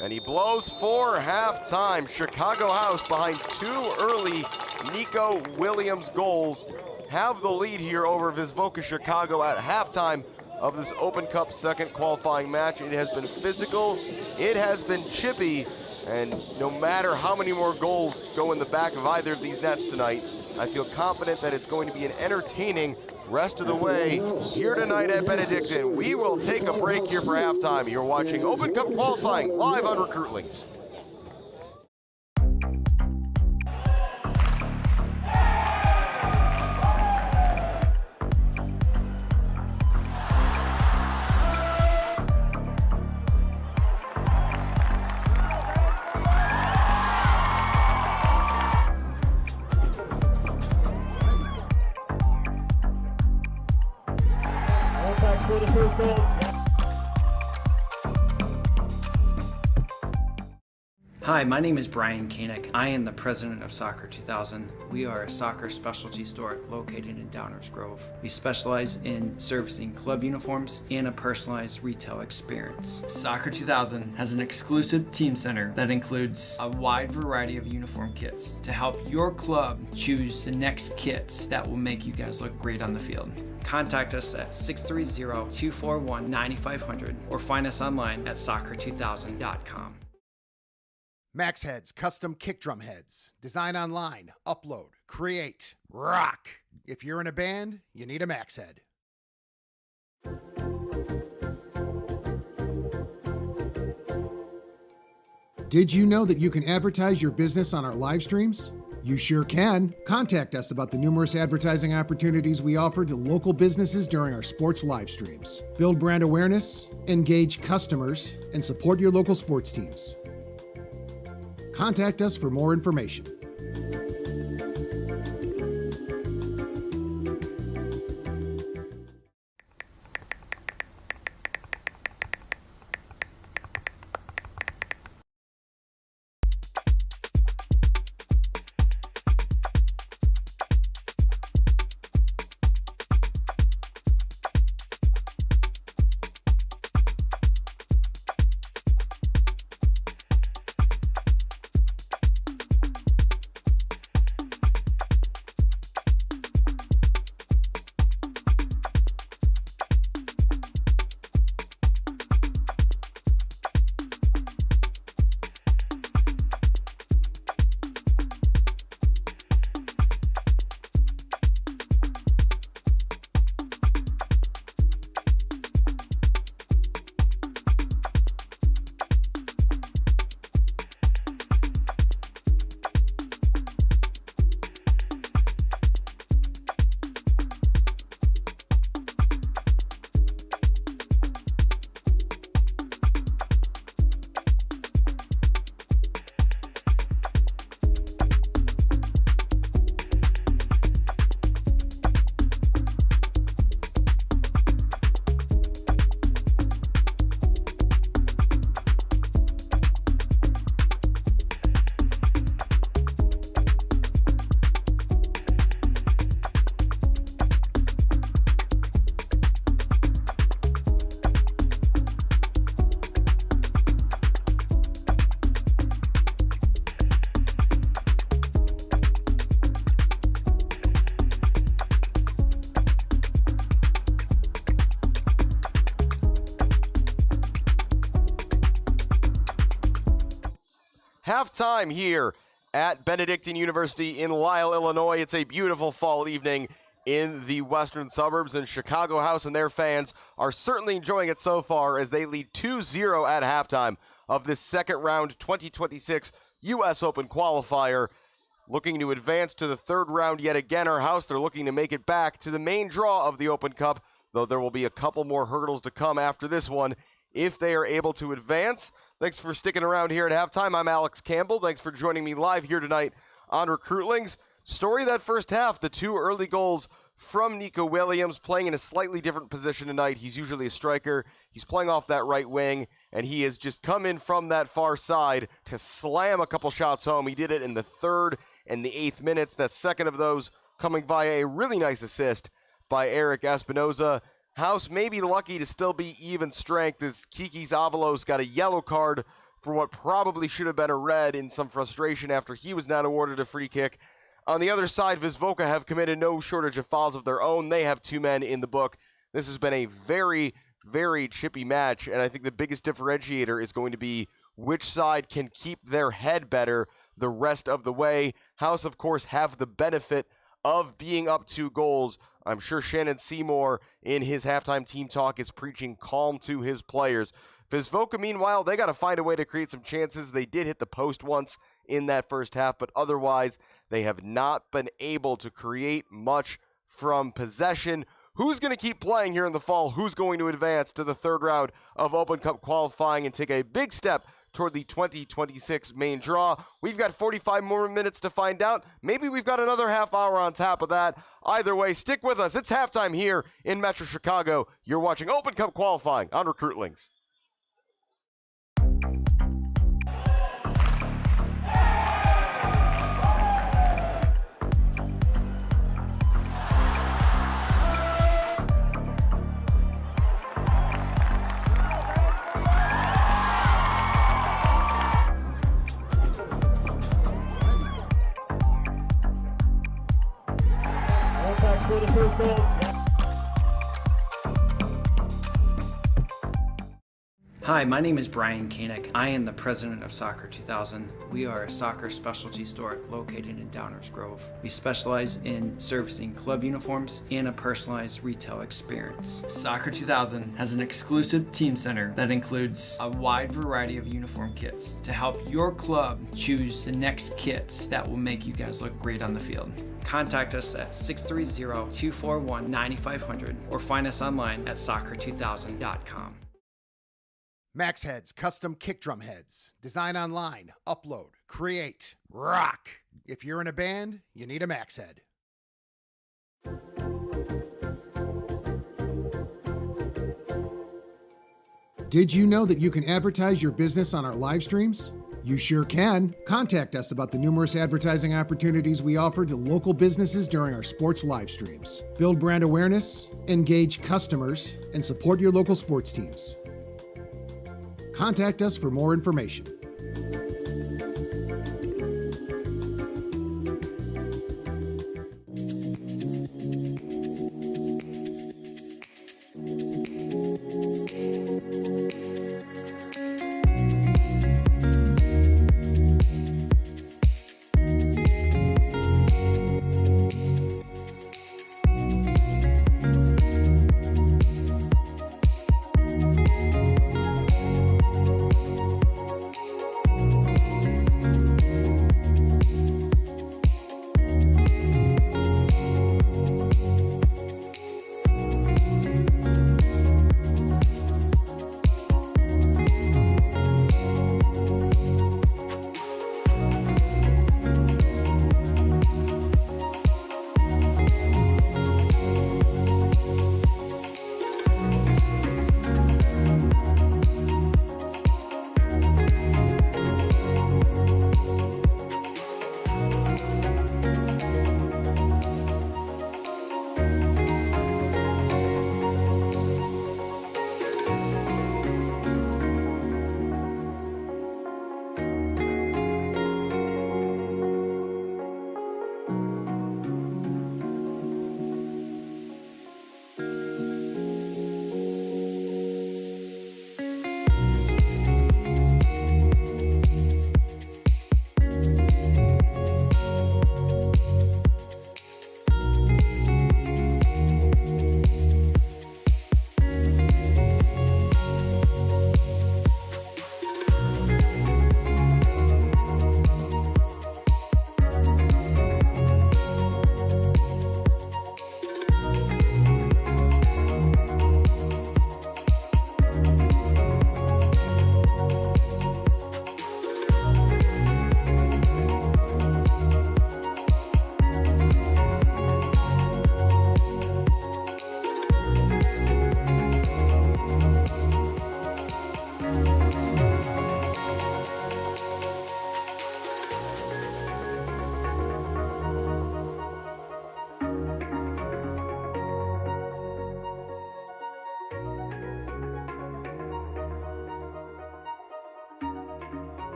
And he blows for halftime. Chicago House, behind 2 early Nico Williams goals, have the lead here over Wisłoka Chicago at halftime of this Open Cup second qualifying match. It has been physical, it has been chippy, and no matter how many more goals go in the back of either of these nets tonight, I feel confident that it's going to be an entertaining rest of the way here tonight at Benedictine. We will take a break here for halftime. You're watching Open Cup qualifying live on Recruitlings. Hi, my name is Brian Koenig. I am the president of Soccer 2000. We are a soccer specialty store located in Downers Grove. We specialize in servicing club uniforms and a personalized retail experience. Soccer 2000 has an exclusive team center that includes a wide variety of uniform kits to help your club choose the next kits that will make you guys look great on the field. Contact us at 630-241-9500 or find us online at soccer2000.com. Max Heads custom kick drum heads. Design online, upload, create, rock. If you're in a band, you need a Max Head. Did you know that you can advertise your business on our live streams? You sure can. Contact us about the numerous advertising opportunities we offer to local businesses during our sports live streams. Build brand awareness, engage customers, and support your local sports teams. Contact us for more information. halftime here at Benendictine University in Lisle, Illinois. It's a beautiful fall evening in the western suburbs, and Chicago House and their fans are certainly enjoying it so far as they lead 2-0 at halftime of this second round 2026 U.S. Open qualifier. Looking to advance to the third round yet again, our House, they're looking to make it back to the main draw of the Open Cup, though there will be a couple more hurdles to come after this one if they are able to advance. Thanks for sticking around here at halftime. I'm Alex Campbell. Thanks for joining me live here tonight on Recruitlings. Story of that first half, the two early goals from Nico Williams, playing in a slightly different position tonight. He's usually a striker. He's playing off that right wing, and he has just come in from that far side to slam a couple shots home. He did it in the third and the 8th minutes. That second of those coming via a really nice assist by Eric Espinoza. House may be lucky to still be even strength as Kikis Avalos got a yellow card for what probably should have been a red in some frustration after he was not awarded a free kick. On the other side, Wisłoka have committed no shortage of fouls of their own. They have 2 men in the book. This has been a very, very chippy match, and I think the biggest differentiator is going to be which side can keep their head better the rest of the way. House, of course, have the benefit of being up 2 goals. I'm sure Shannon Seymour in his halftime team talk is preaching calm to his players. Wisłoka, meanwhile, they got to find a way to create some chances. They did hit the post once in that first half, but otherwise they have not been able to create much from possession. Who's going to keep playing here in the fall? Who's going to advance to the third round of Open Cup qualifying and take a big step toward the 2026 main draw? We've got 45 more minutes to find out. Maybe we've got another half hour on top of that. Either way, stick with us. It's halftime here in Metro Chicago. You're watching Open Cup qualifying on Recruitlings. Hi, my name is Brian Koenig. I am the president of Soccer 2000. We are a soccer specialty store located in Downers Grove. We specialize in servicing club uniforms and a personalized retail experience. Soccer 2000 has an exclusive team center that includes a wide variety of uniform kits to help your club choose the next kits that will make you guys look great on the field. Contact us at 630-241-9500 or find us online at soccer2000.com. Max Heads custom kick drum heads. Design online, upload, create, rock. If you're in a band, you need a Max Head. Did you know that you can advertise your business on our live streams? You sure can. Contact us about the numerous advertising opportunities we offer to local businesses during our sports live streams. Build brand awareness, engage customers, and support your local sports teams. Contact us for more information.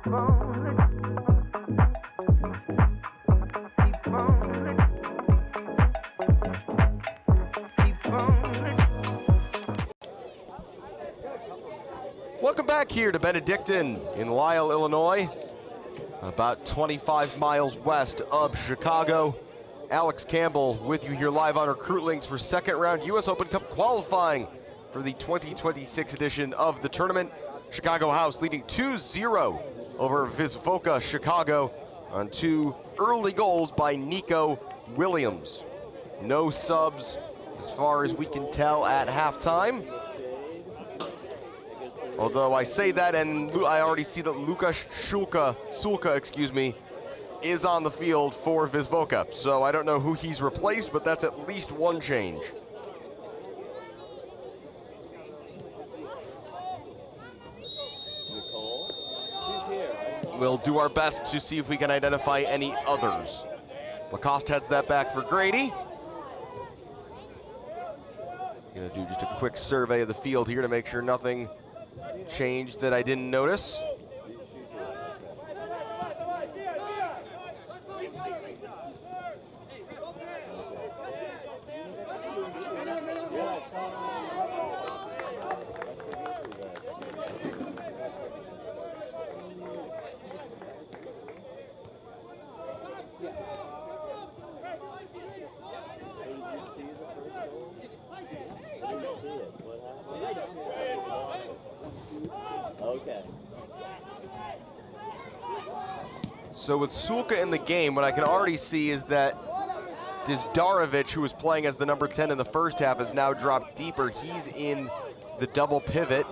Welcome back here to Benedictine in Lisle, Illinois, about 25 miles west of Chicago. Alex Campbell with you here live on Recruitlings for second round U.S. Open Cup qualifying for the 2026 edition of the tournament. Chicago House leading 2-0 over Wisłoka Chicago on 2 early goals by Nico Williams. No subs as far as we can tell at halftime. Although I say that and I already see that Lukasz Sulka, is on the field for Wisłoka. So I don't know who he's replaced, but that's at least one change. We'll do our best to see if we can identify any others. Lacoste heads that back for Grady. Gonna do just a quick survey of the field here to make sure nothing changed that I didn't notice. So with Sulka in the game, what I can already see is that Diederich, who was playing as the number 10 in the first half, has now dropped deeper. He's in the double pivot,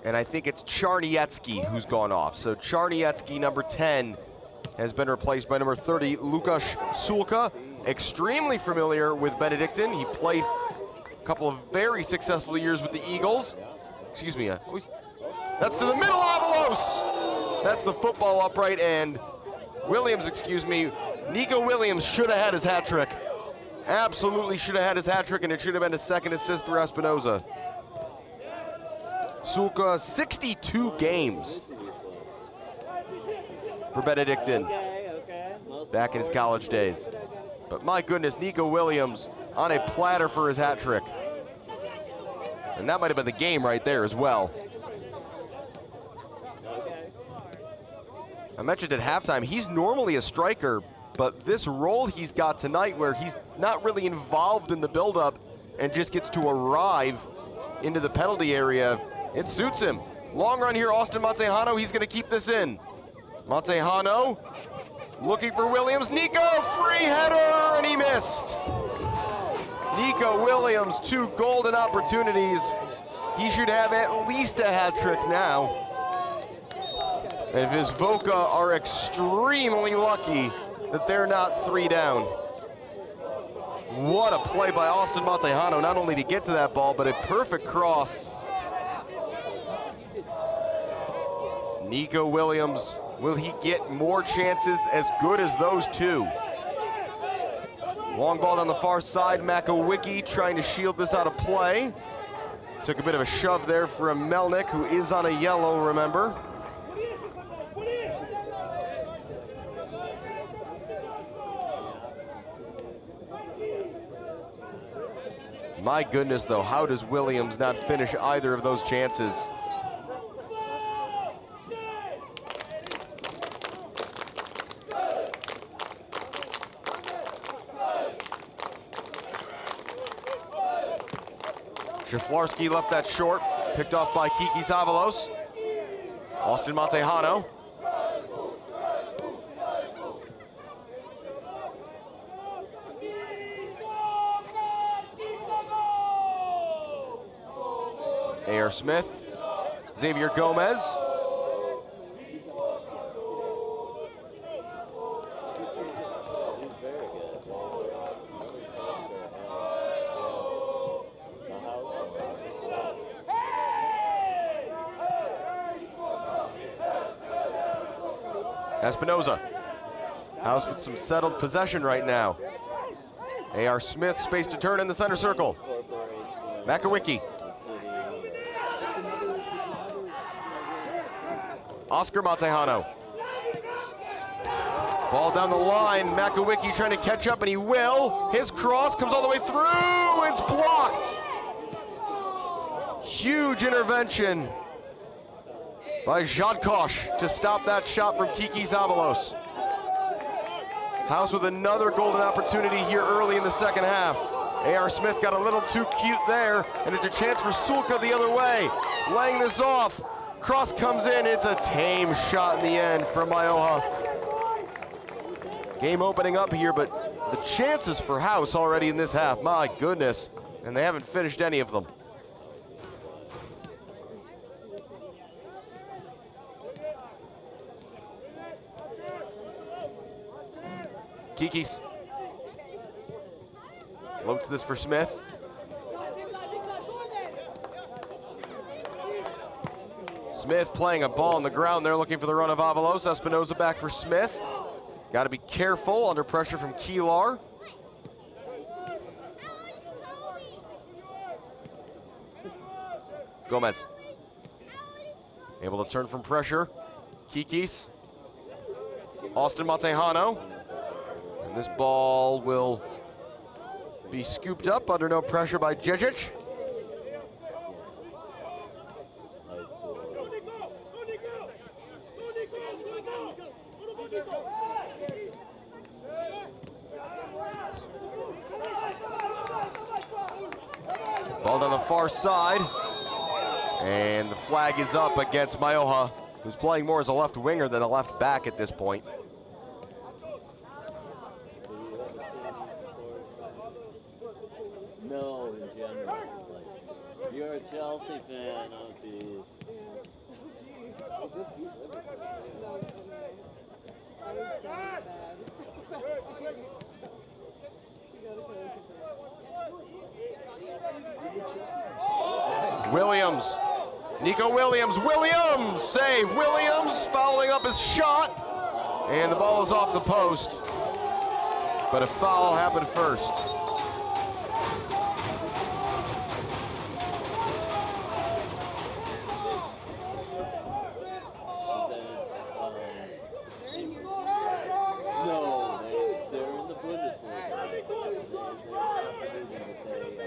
and I think it's Czarniecki who's gone off. So Czarniecki, number 10, has been replaced by number 30, Lukasz Sulka. Extremely familiar with Benedictine. He played a couple of very successful years with the Eagles. Excuse me, that's to the middle, Avalos! That's the football upright, and Williams, Nico Williams should have had his hat trick. Absolutely should have had his hat trick, and it should have been a second assist for Espinoza. Sulka, 62 games for Benedictine back in his college days. But my goodness, Nico Williams on a platter for his hat trick. And that might have been the game right there as well. I mentioned at halftime, he's normally a striker, but this role he's got tonight where he's not really involved in the buildup and just gets to arrive into the penalty area, it suits him. Long run here, Austin Montejano, he's gonna keep this in. Montejano looking for Williams. Nico, free header, and he missed. Nico Williams, 2 golden opportunities. He should have at least a hat trick now. And Wisłoka are extremely lucky that they're not 3 down. What a play by Austin Montejano, not only to get to that ball, but a perfect cross. Nico Williams, will he get more chances as good as those 2? Long ball on the far side, Makowicki trying to shield this out of play. Took a bit of a shove there for Melnick, who is on a yellow, remember. My goodness, though, how does Williams not finish either of those chances? Szaflarski left that short, picked off by Kiki Savalos. Austin Montejano. A.R. Smith, Xavier Gomez. Espinoza. House with some settled possession right now. A.R. Smith, space to turn in the center circle. Makowicki. Oscar Montejano. Ball down the line, Makowicki trying to catch up, and he will. His cross comes all the way through, it's blocked. Huge intervention by Jadkosh to stop that shot from Kikis Avalos. House with another golden opportunity here early in the second half. A.R. Smith got a little too cute there, and it's a chance for Sulka the other way. Laying this off, cross comes in, it's a tame shot in the end from Mayoha. Game opening up here, but the chances for House already in this half, my goodness, and they haven't finished any of them. Kikis floats this for Smith. Smith playing a ball on the ground there, looking for the run of Avalos. Espinoza back for Smith. Got to be careful under pressure from Kilar. Gomez able to turn from pressure. Kikis. Austin Montejano. And this ball will be scooped up under no pressure by Diederich. Ball down the far side. And the flag is up against Mayoha, who's playing more as a left winger than a left back at this point. No, in general. Like, you're a Chelsea fan, oh geez. Williams, Nico Williams, save, Williams following up his shot, and the ball is off the post, but a foul happened first. No, they're in the Bundesliga.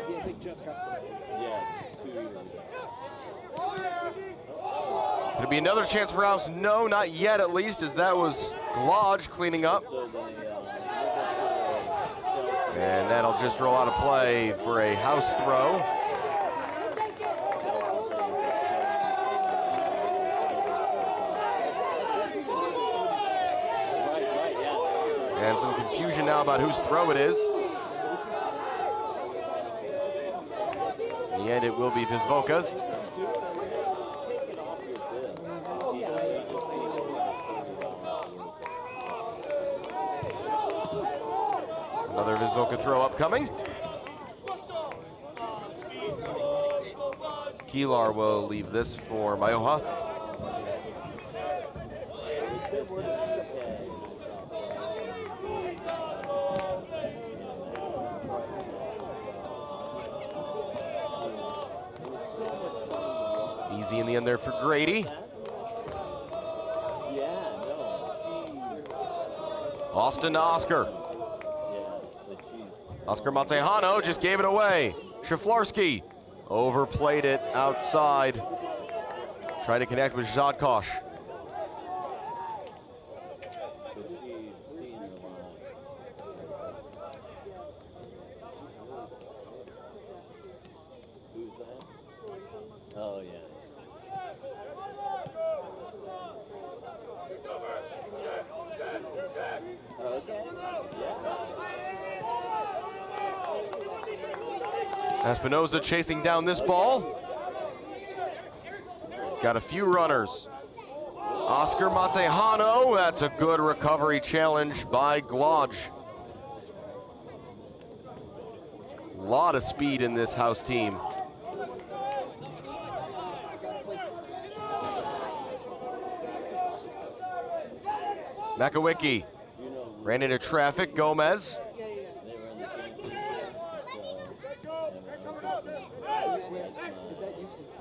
Yeah, they just got promoted. Yeah, 2 years ago. Could it be another chance for House? No, not yet at least, as that was Lodge cleaning up. And that'll just roll out of play for a House throw. And some confusion now about whose throw it is. In the end, it will be Wisłoka's. Another Wisłoka throw upcoming. Kilar will leave this for Mayoha. Easy in the end there for Grady. Austin to Oscar. Oscar Montejano just gave it away. Shaflarski overplayed it outside. Trying to connect with Jadkosh. Oh, yeah. Espinoza chasing down this ball. Got a few runners. Oscar Montejano, that's a good recovery challenge by Glodge. A lot of speed in this House team. Makowicki ran into traffic. Gomez.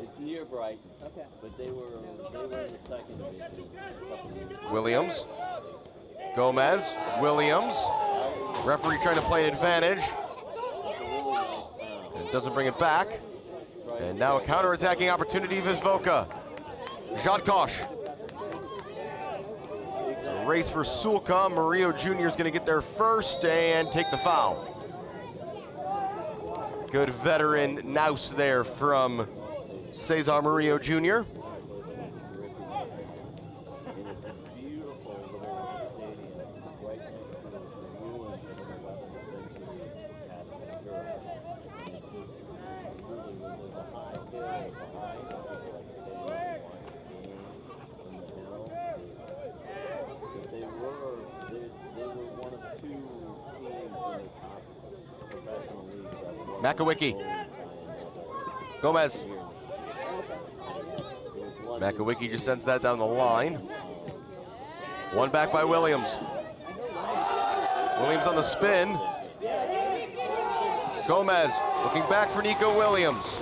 It's near They're bright. Okay. But they were in the second division. Williams. Gomez. Williams. Referee trying to play an advantage. And doesn't bring it back. And now a counter-attacking opportunity for Wisłoka. Jadkosh. It's a race for Sulka. Murillo Jr. is going to get there first and take the foul. Good veteran nous there from Cesar Murillo Jr. Makowicki. Gomez. Makowicki just sends that down the line. One back by Williams. Williams on the spin. Gomez looking back for Nico Williams.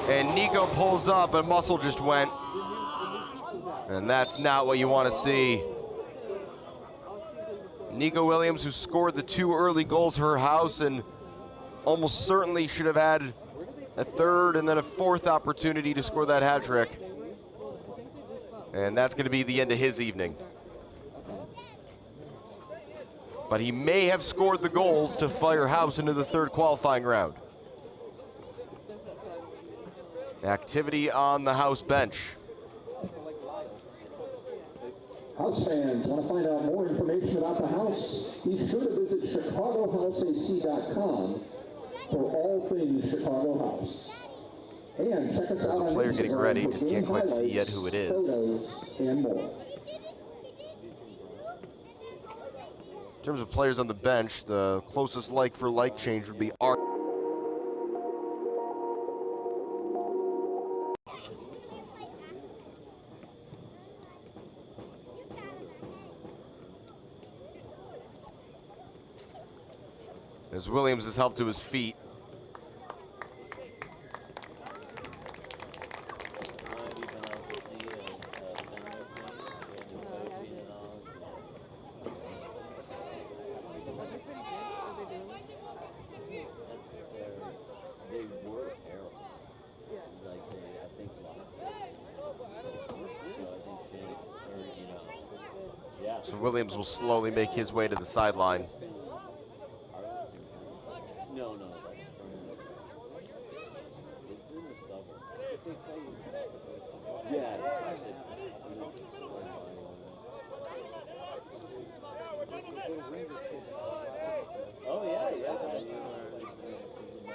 And Nico pulls up, and muscle just went. And that's not what you want to see. Nico Williams, who scored the 2 early goals for her house and almost certainly should have had a 3rd and then a 4th opportunity to score that hat trick. And that's going to be the end of his evening. But he may have scored the goals to fire House into the 3rd qualifying round. Activity on the House bench. House fans want to find out more information about the House? Be sure to visit ChicagoHouseAC.com for all things Chicago House. And check us out on Player Instagram getting ready, for just game can't quite see yet highlights, who it is. photos, and more. In terms of players on the bench, the closest like-for-like change would be Art. As Williams is helped to his feet. So Williams will slowly make his way to the sideline.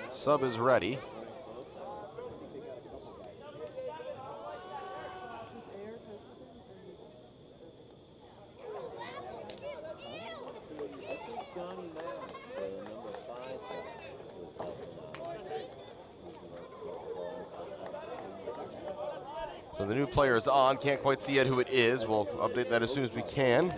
Sub is ready. So the new player is on. Can't quite see yet who it is. We'll update that as soon as we can.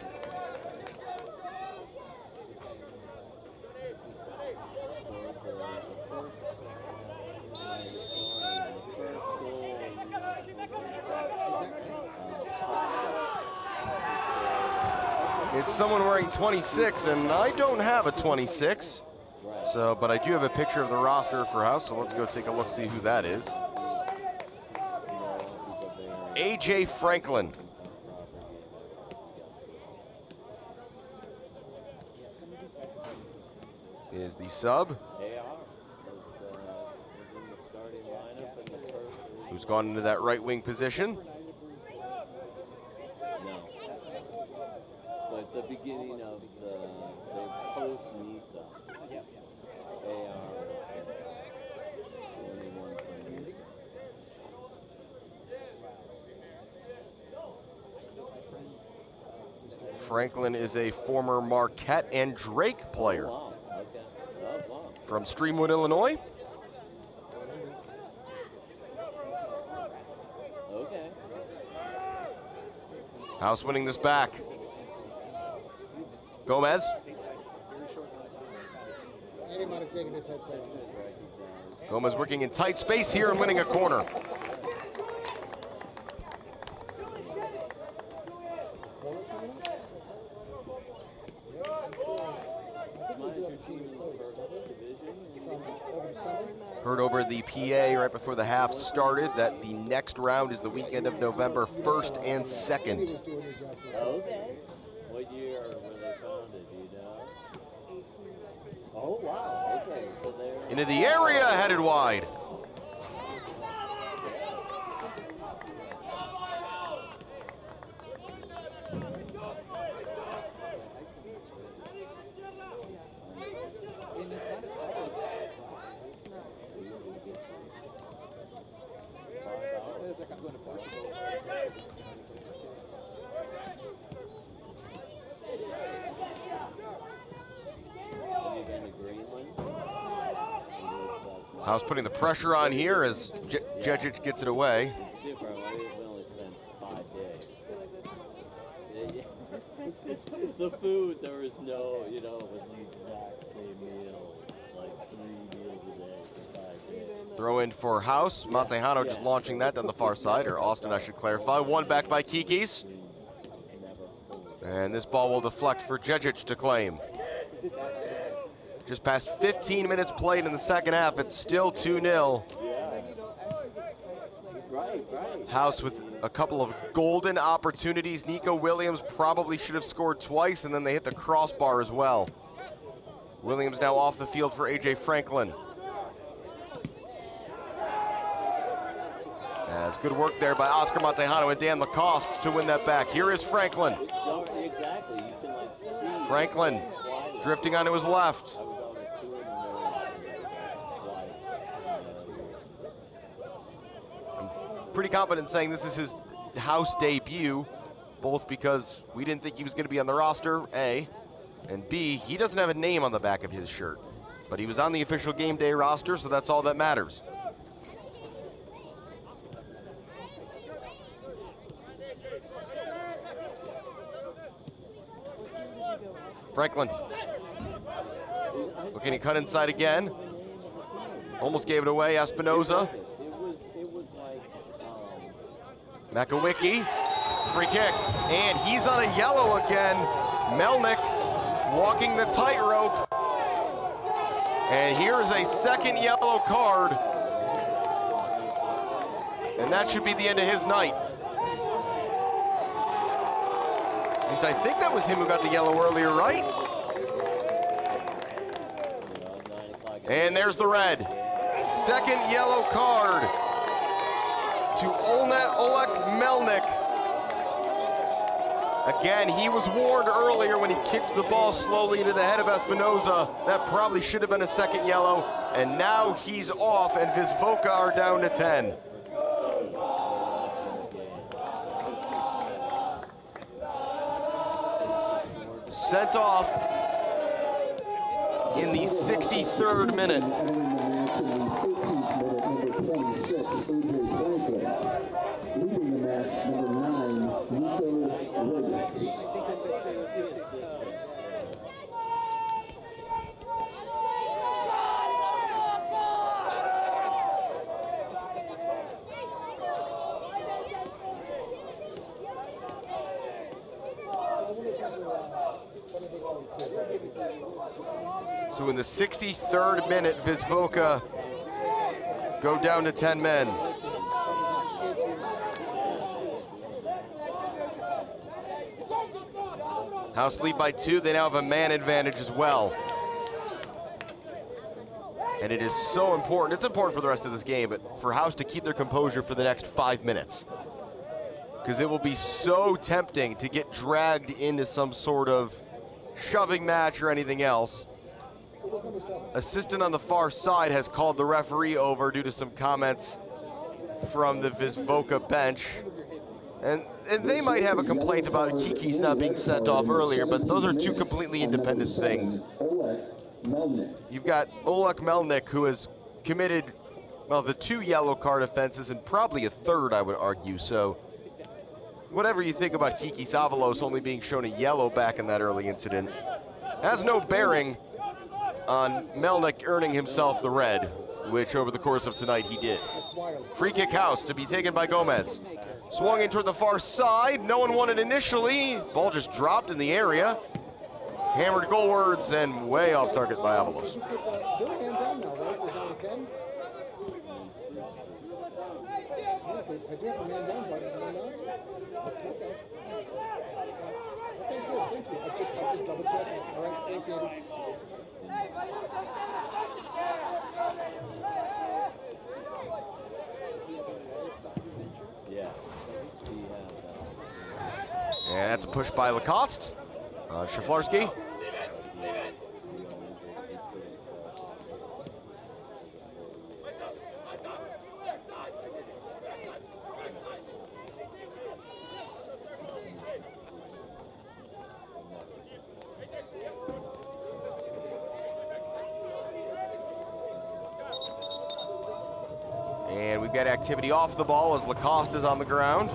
It's someone wearing 26, and I don't have a 26. So, but I do have a picture of the roster for House, so let's go take a look, see who that is. AJ Franklin. Is the sub. Who's gone into that right wing position. The beginning of the post-NISA. Franklin is a former Marquette and Drake player from Streamwood, Illinois. House winning this back. Gomez. Gomez working in tight space here and winning a corner. Heard over the PA right before the half started that the next round is the weekend of November 1st and 2nd. Okay. What year were they founded, do you know? Oh, wow, okay. So they're... Into the area, headed wide. House putting the pressure on here as Diederich gets it away. It's different. We only spent 5 days. It's the food. There was no, it was the exact same meal, like 3 meals a day for 5 days. Throw in for House. Montejano just launching that down the far side, or Austin, I should clarify. One back by Kikis. And this ball will deflect for Diederich to claim. Just past 15 minutes played in the second half. It's still 2-0. House with a couple of golden opportunities. Nico Williams probably should have scored twice, and then they hit the crossbar as well. Williams now off the field for A.J. Franklin. As good work there by Oscar Montejano and Dan Lacoste to win that back. Here is Franklin. Franklin drifting onto his left. I'm pretty confident saying this is his House debut, both because we didn't think he was going to be on the roster, A, and B, he doesn't have a name on the back of his shirt. But he was on the official game day roster, so that's all that matters. Franklin looking to cut inside again. Almost gave it away. Espinoza. Makowicki. Free kick. And he's on a yellow again. Melnick walking the tightrope. And here is a second yellow card. And that should be the end of his night. At least I think that was him who got the yellow earlier, right? And there's the red. Second yellow card to Oleg Melnick. Again, he was warned earlier when he kicked the ball slowly into the head of Espinoza. That probably should have been a second yellow. And now he's off, and Wisłoka are down to 10. Sent off in the 63rd minute. So in the 63rd minute, Wisłoka go down to 10 men. House lead by 2. They now have a man advantage as well. And it is so important. It's important for the rest of this game, but for House to keep their composure for the next 5 minutes. Because it will be so tempting to get dragged into some sort of shoving match or anything else. Assistant on the far side has called the referee over due to some comments from the Wisłoka bench. And they might have a complaint about Kikis not being sent off earlier, but those are two completely independent things. You've got Oleg Melnick, who has committed, well, the 2 yellow card offenses and probably a third, I would argue. So whatever you think about Kikis Avalos only being shown a yellow back in that early incident has no bearing on Melnick earning himself the red. which over the course of tonight he did. Free kick House to be taken by Gomez. Swung in toward the far side. No one won it initially. Ball just dropped in the area. Hammered goalwards and way off target by Avalos. Just double checking. All right, thanks, Andy. And that's a push by Lacoste. Shaflarski. And we've got activity off the ball as Lacoste is on the ground.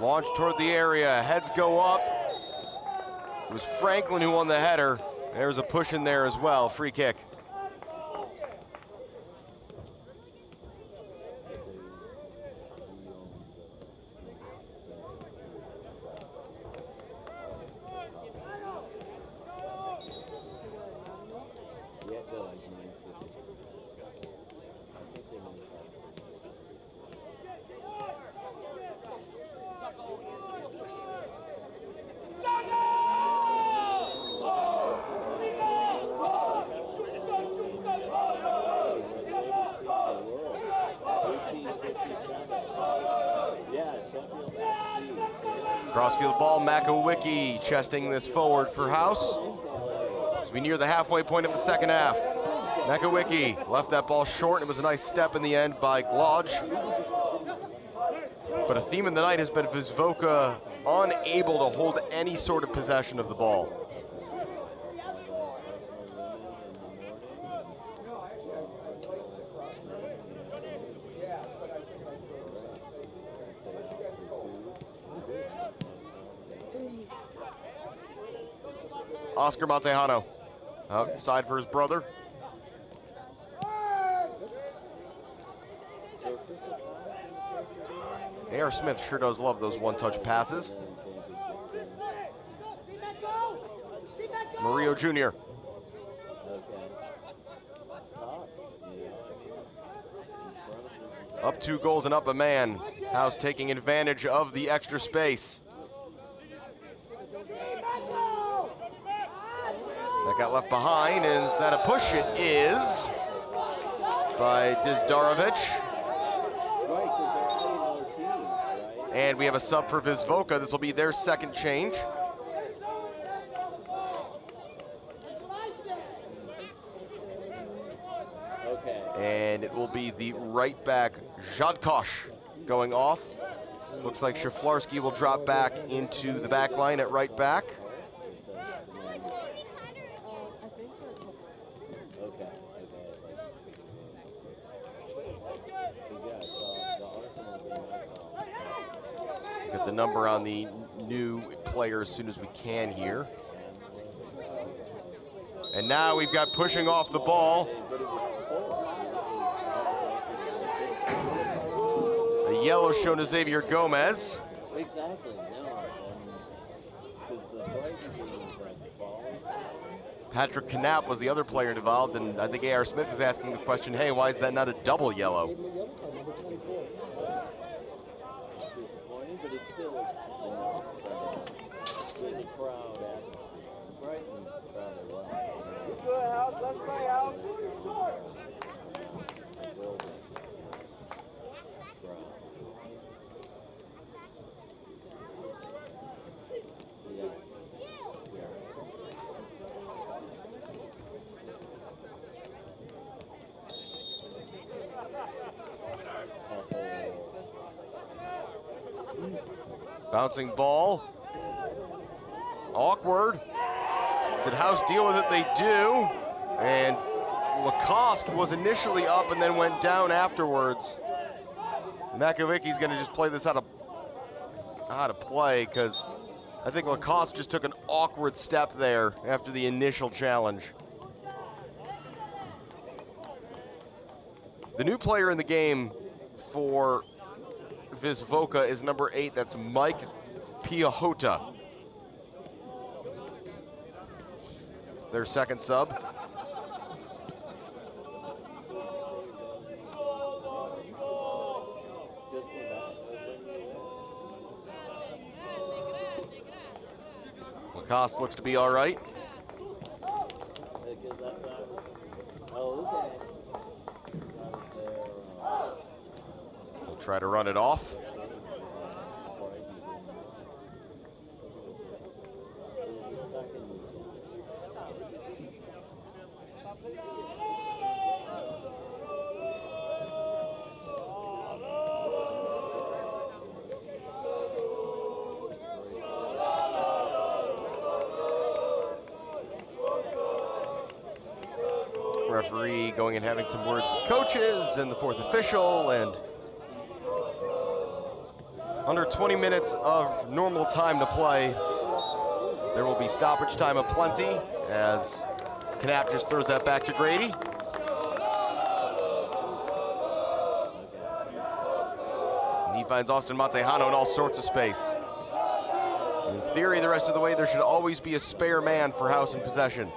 Launch toward the area, heads go up. It was Franklin who won the header. There's a push in there as well, free kick. Crossfield ball, Makowicki chesting this forward for House. As we near the halfway point of the second half. Makowicki left that ball short. It was a nice step in the end by Glodge. But a theme in the night has been Wisłoka unable to hold any sort of possession of the ball. Oscar Montejano outside for his brother. A.R. Smith sure does love those one-touch passes. Murillo Jr. Up 2 goals and up a man. House taking advantage of the extra space. That got left behind. Is that a push? It is by Diederich. And we have a sub for Wisłoka. This will be their second change. And it will be the right back, Jadkosh, going off. Looks like Shaflarski will drop back into the back line at right back. Get the number on the new player as soon as we can here. And now we've got pushing off the ball. A yellow shown to Xavier Gomez. Exactly, no. Patrick Knapp was the other player involved, and I think A.R. Smith is asking the question, hey, why is that not a double yellow? Let's play, House. Bouncing ball. Awkward. Did House deal with it? They do. And Lacoste was initially up and then went down afterwards. Makovicki's going to just play this out of play because I think Lacoste just took an awkward step there after the initial challenge. The new player in the game for Wisłoka is number 8. That's Mike Piahota. Their second sub. Lacoste looks to be all right. We'll try to run it off. Referee going and having some word with coaches and the fourth official, and under 20 minutes of normal time to play. There will be stoppage time aplenty as Knapp just throws that back to Grady. And he finds Austin Montejano in all sorts of space. In theory, the rest of the way, there should always be a spare man for house in possession.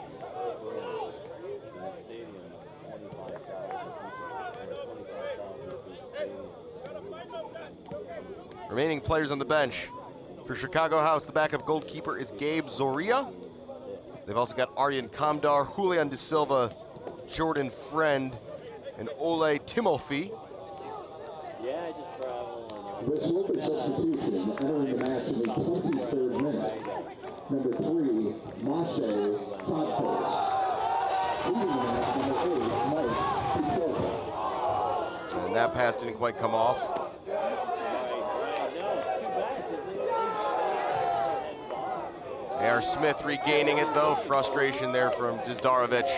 Remaining players on the bench. For Chicago House, the backup goalkeeper is Gabe Zoria. They've also got Aryan Kamdar, Julian De Silva, Jordan Friend, and Ole Timofey. Yeah, I just travel. Wisłoka substitution entering the match in the 23rd minute. Number 3, Mashe Tadkos. Leading the match, number 8, Mike Wisłoka. And that pass didn't quite come off. A.R. Smith regaining it though. Frustration there from Diederich.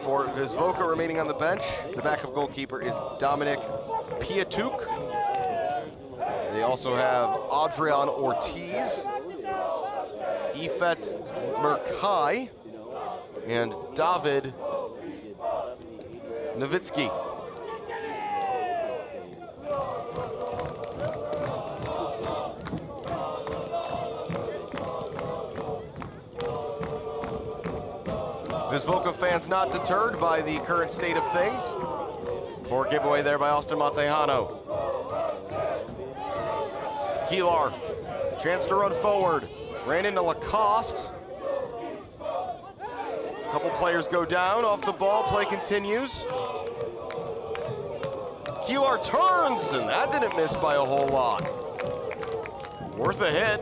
For Wisłoka remaining on the bench, the backup goalkeeper is Dominic Piatuk. They also have Adrian Ortiz, Ifet Merkai, and David Nowitzki. Wisłoka fans not deterred by the current state of things. Poor giveaway there by Austin Montejano. Kilar, chance to run forward. Ran into Lacoste. A couple players go down off the ball, play continues. Kilar turns, and that didn't miss by a whole lot. Worth a hit.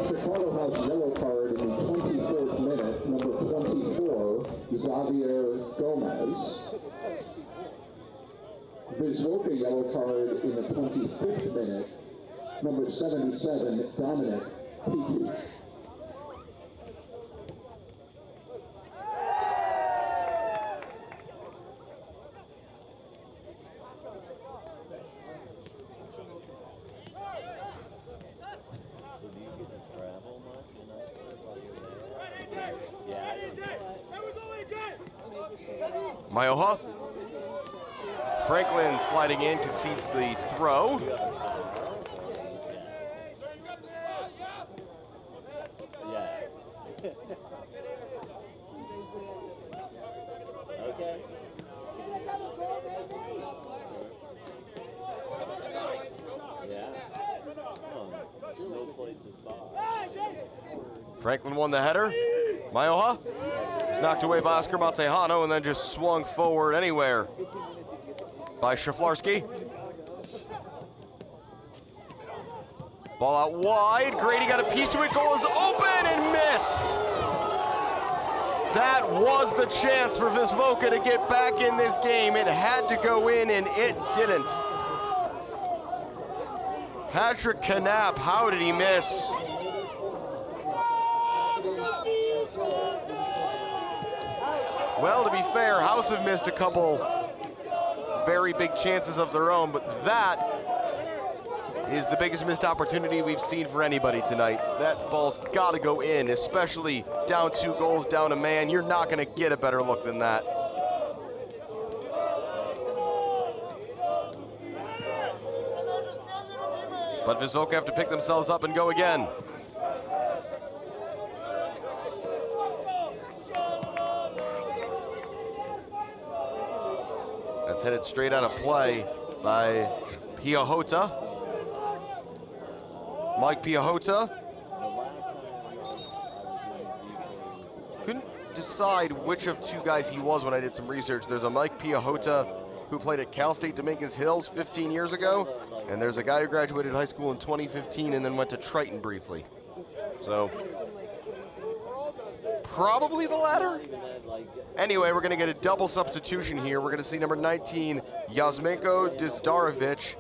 Chicago House yellow card in the 23rd minute, number 24, Xavier Gomez. Wisłoka yellow card in the 25th minute, number 77, Dominic Piatuk. Mayoha. Franklin sliding in, concedes the throw. Franklin won the header. Mayoha was knocked away by Oscar Montejano and then just swung forward anywhere by Szaflarski. Ball out wide. Grady got a piece to it. Goal is open and missed. That was the chance for Wisłoka to get back in this game. It had to go in and it didn't. Patrick Knapp, how did he miss? Well, to be fair, House have missed a couple very big chances of their own, but that is the biggest missed opportunity we've seen for anybody tonight. That ball's got to go in, especially down 2 goals, down a man. You're not going to get a better look than that. But Wisłoka have to pick themselves up and go again. That's headed straight on a play by Piahota. Mike Piahota. Couldn't decide which of 2 guys he was when I did some research. There's a Mike Piahota who played at Cal State Dominguez Hills 15 years ago, and there's a guy who graduated high school in 2015 and then went to Triton briefly. So, probably the latter. Anyway, we're going to get a double substitution here. We're going to see number 19, Yasmenko Diederich,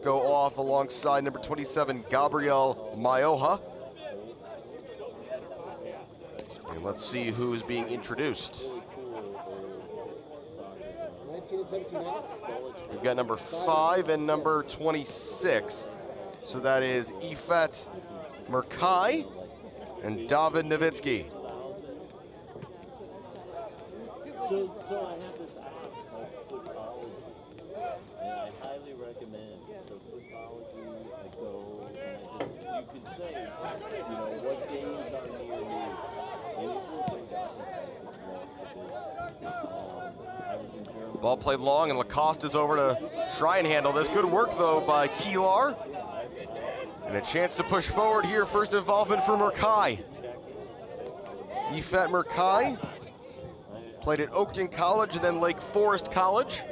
go off alongside number 27, Gabriel Maioha. And let's see who's being introduced. We've got number 5 and number 26. So that is Ifet Merkai and David Nowitzki. So I have this app called Footology, and I highly recommend. So Footology, I go and you can say, what games are near me, and it just brings out Ball played long, and Lacoste is over to try and handle this. Good work, though, by Kilar. And a chance to push forward here. First involvement for Merkai. Ifet Merkai played at Oakton College and then Lake Forest College.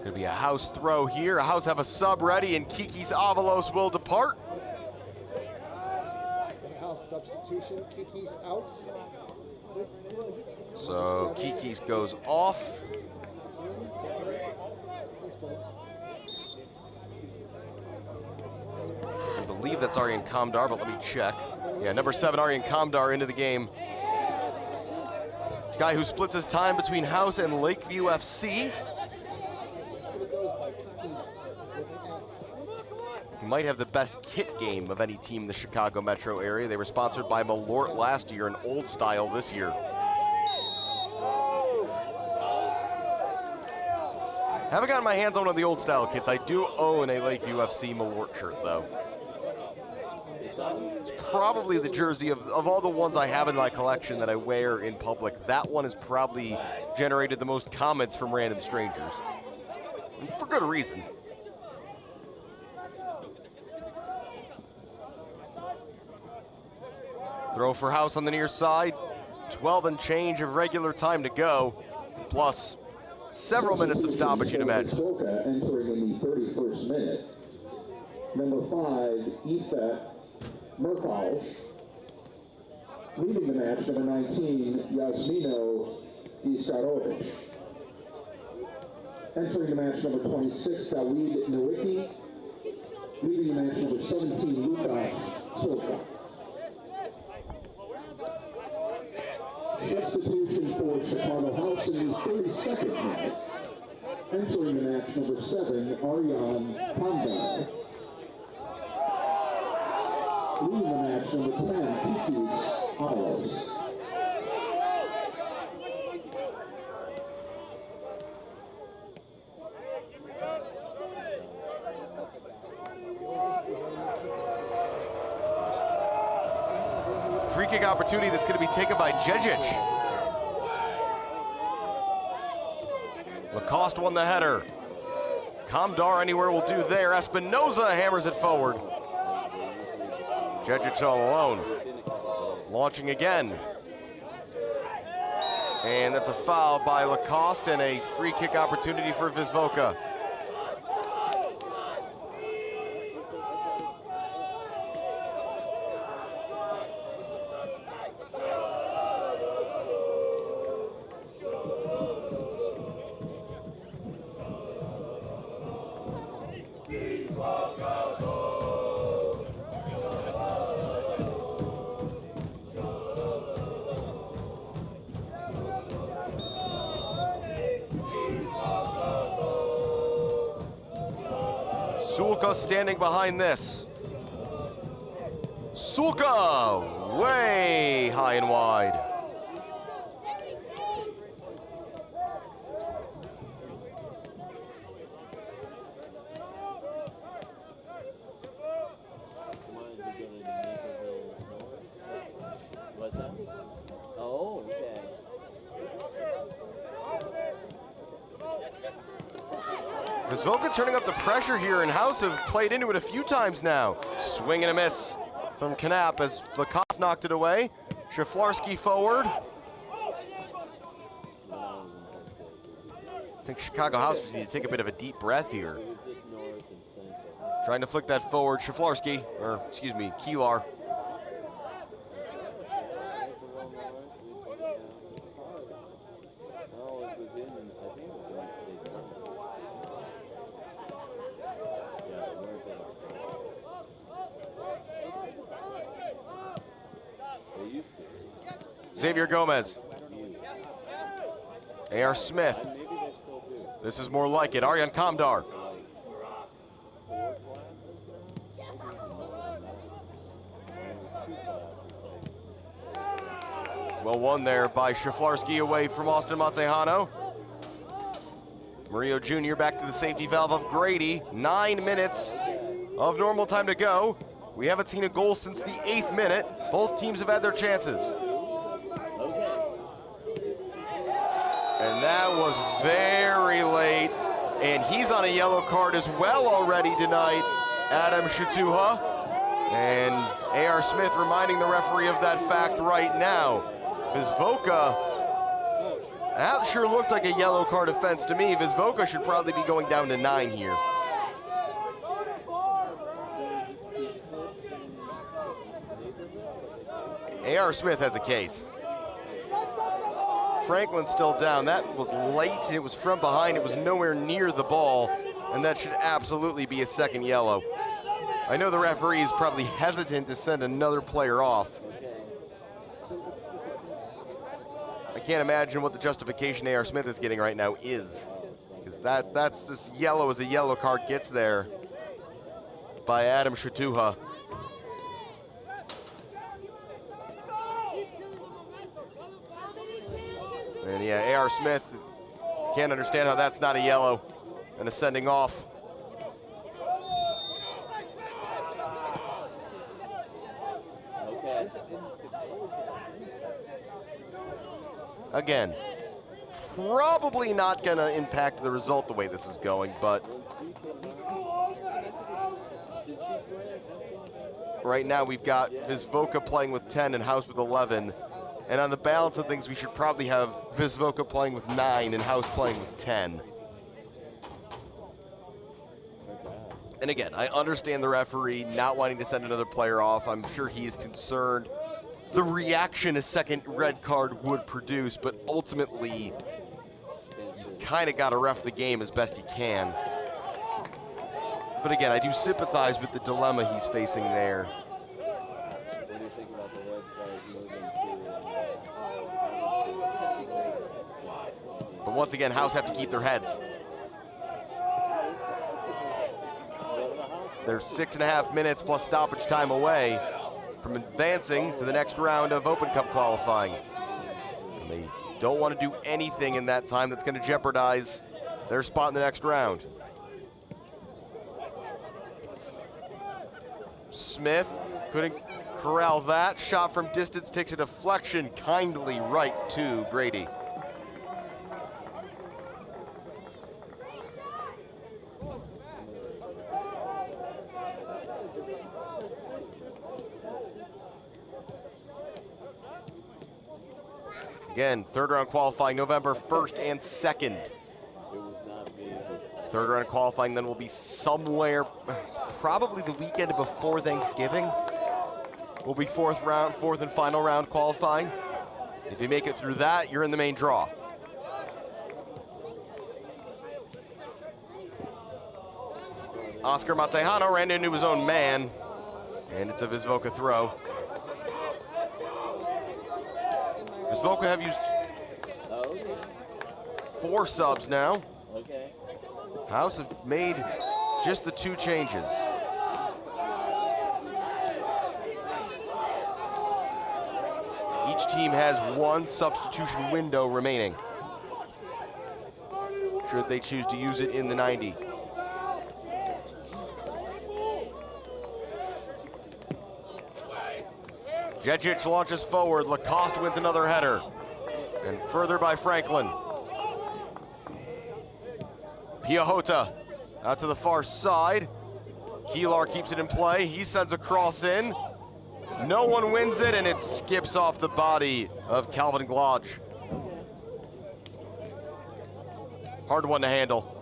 Gonna be a House throw here. House have a sub ready, and Kikis Avalos will depart. House substitution, Kikis out. So Kikis goes off. I believe that's Aryan Kamdar, but let me check. Yeah, number 7, Aryan Kamdar into the game. Guy who splits his time between House and Lakeview FC. He might have the best kit game of any team in the Chicago metro area. They were sponsored by Malort last year and Old Style this year. Haven't gotten my hands on one of the Old Style kits. I do own a Lakeview FC Malort shirt, though. It's probably the jersey of all the ones I have in my collection that I wear in public. That one has probably generated the most comments from random strangers. And for good reason. Throw for House on the near side. 12 and change of regular time to go, plus several minutes of stoppage, you'd imagine. Wisłoka entering in the 31st minute. Number 5, Ifet Merkai. Leading the match, number 19, Yasmino Diederich. Entering the match, number 26, Dawid Nowicki. Leading the match, number 17, Lukasz Soka. Substitution for Chicago House in the 32nd minute. Entering the match, number 7, Aryan Kamdar. Leading the match, number 10, Kikis Avalos. Free kick opportunity that's going to be taken by Diederich. Lacoste won the header. Kamdar anywhere will do there. Espinoza hammers it forward. Diederich all alone. Launching again. And that's a foul by Lacoste and a free kick opportunity for Wisłoka. Sulka standing behind this. Sulka, way high and wide. Oh, okay. Wisłoka turning up the pressure here, and House have played into it a few times now. Swing and a miss from Knapp as Lacoste knocked it away. Szaflarski forward. I think Chicago House just need to take a bit of a deep breath here. Trying to flick that forward, Szaflarski, or excuse me, Kilar. Xavier Gomez. A.R. Smith. This is more like it. Aryan Kamdar. Well won there by Szaflarski away from Austin Montejano. Murillo Jr. back to the safety valve of Grady. 9 minutes of normal time to go. We haven't seen a goal since the 8th minute. Both teams have had their chances. And that was very late. And he's on a yellow card as well already tonight, Adam Shatuha. And A.R. Smith reminding the referee of that fact right now. Wisłoka, that sure looked like a yellow card offense to me. Wisłoka should probably be going down to 9 here. A.R. Smith has a case. Franklin's still down. That was late. It was from behind. It was nowhere near the ball, and that should absolutely be a second yellow. I know the referee is probably hesitant to send another player off. I can't imagine what the justification A.R. Smith is getting right now is, because that's as yellow as a yellow card gets there by Adam Shatuha. And yeah, A.R. Smith can't understand how that's not a yellow and a sending off. Again, probably not going to impact the result the way this is going, but right now we've got Wisłoka playing with 10 and House with 11. And on the balance of things, we should probably have Wisłoka playing with 9 and House playing with 10. And again, I understand the referee not wanting to send another player off. I'm sure he's concerned the reaction a second red card would produce, but ultimately, you kind of got to ref the game as best he can. But again, I do sympathize with the dilemma he's facing there. But once again, House have to keep their heads. They're 6.5 minutes plus stoppage time away from advancing to the next round of Open Cup qualifying. And they don't want to do anything in that time that's going to jeopardize their spot in the next round. Smith couldn't corral that. Shot from distance takes a deflection kindly right to Grady. Again, third round qualifying November 1st and 2nd. Third round qualifying then will be somewhere, probably the weekend before Thanksgiving. Will be fourth and final round qualifying. If you make it through that, you're in the main draw. Oscar Matejano ran into his own man, and it's a Wisłoka throw. Wisłoka have used 4 subs now. Okay. House have made just the 2 changes. Each team has 1 substitution window remaining, should they choose to use it in the 90. Jejic launches forward, Lacoste wins another header, and further by Franklin. Piahota out to the far side. Kilar keeps it in play, he sends a cross in. No one wins it, and it skips off the body of Calvin Glodge. Hard one to handle.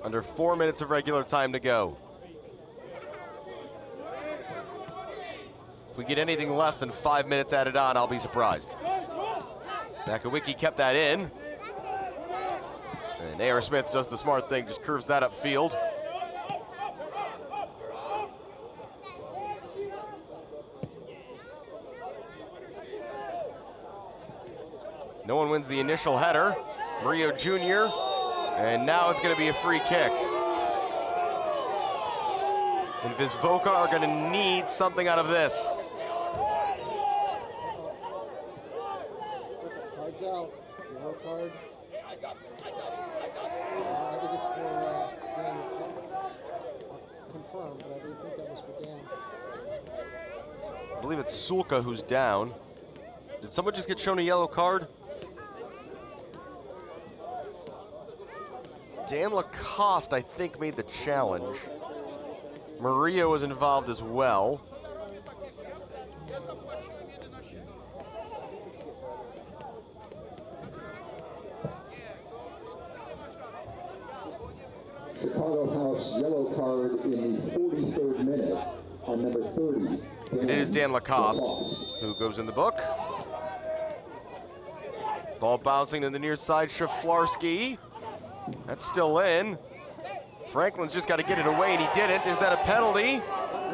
Under 4 minutes of regular time to go. If we get anything less than 5 minutes added on, I'll be surprised. Bakawicki kept that in. And A.R. Smith does the smart thing, just curves that upfield. No one wins the initial header. Murillo Jr. And now it's going to be a free kick. And Wisłoka are going to need something out of this. Cards out. Yellow card. I think it's for confirmed, but I didn't think that was for Dan. I believe it's Sulka who's down. Did someone just get shown a yellow card? Dan Lacoste, I think, made the challenge. Murillo was involved as well. Chicago House yellow card in the 43rd minute on number 30. It is Dan Lacoste who goes in the book. Ball bouncing to the near side, Shaflarski. That's still in. Franklin's just got to get it away, and he didn't. Is that a penalty?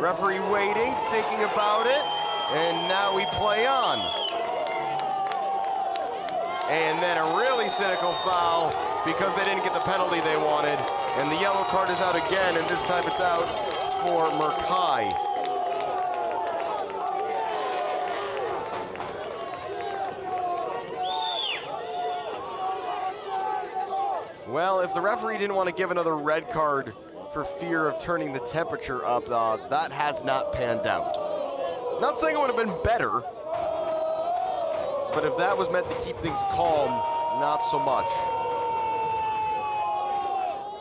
Referee waiting, thinking about it, and now we play on. And then a really cynical foul because they didn't get the penalty they wanted. And the yellow card is out again, and this time it's out for Merkai. Well, if the referee didn't want to give another red card for fear of turning the temperature up, that has not panned out. Not saying it would have been better, but if that was meant to keep things calm, not so much.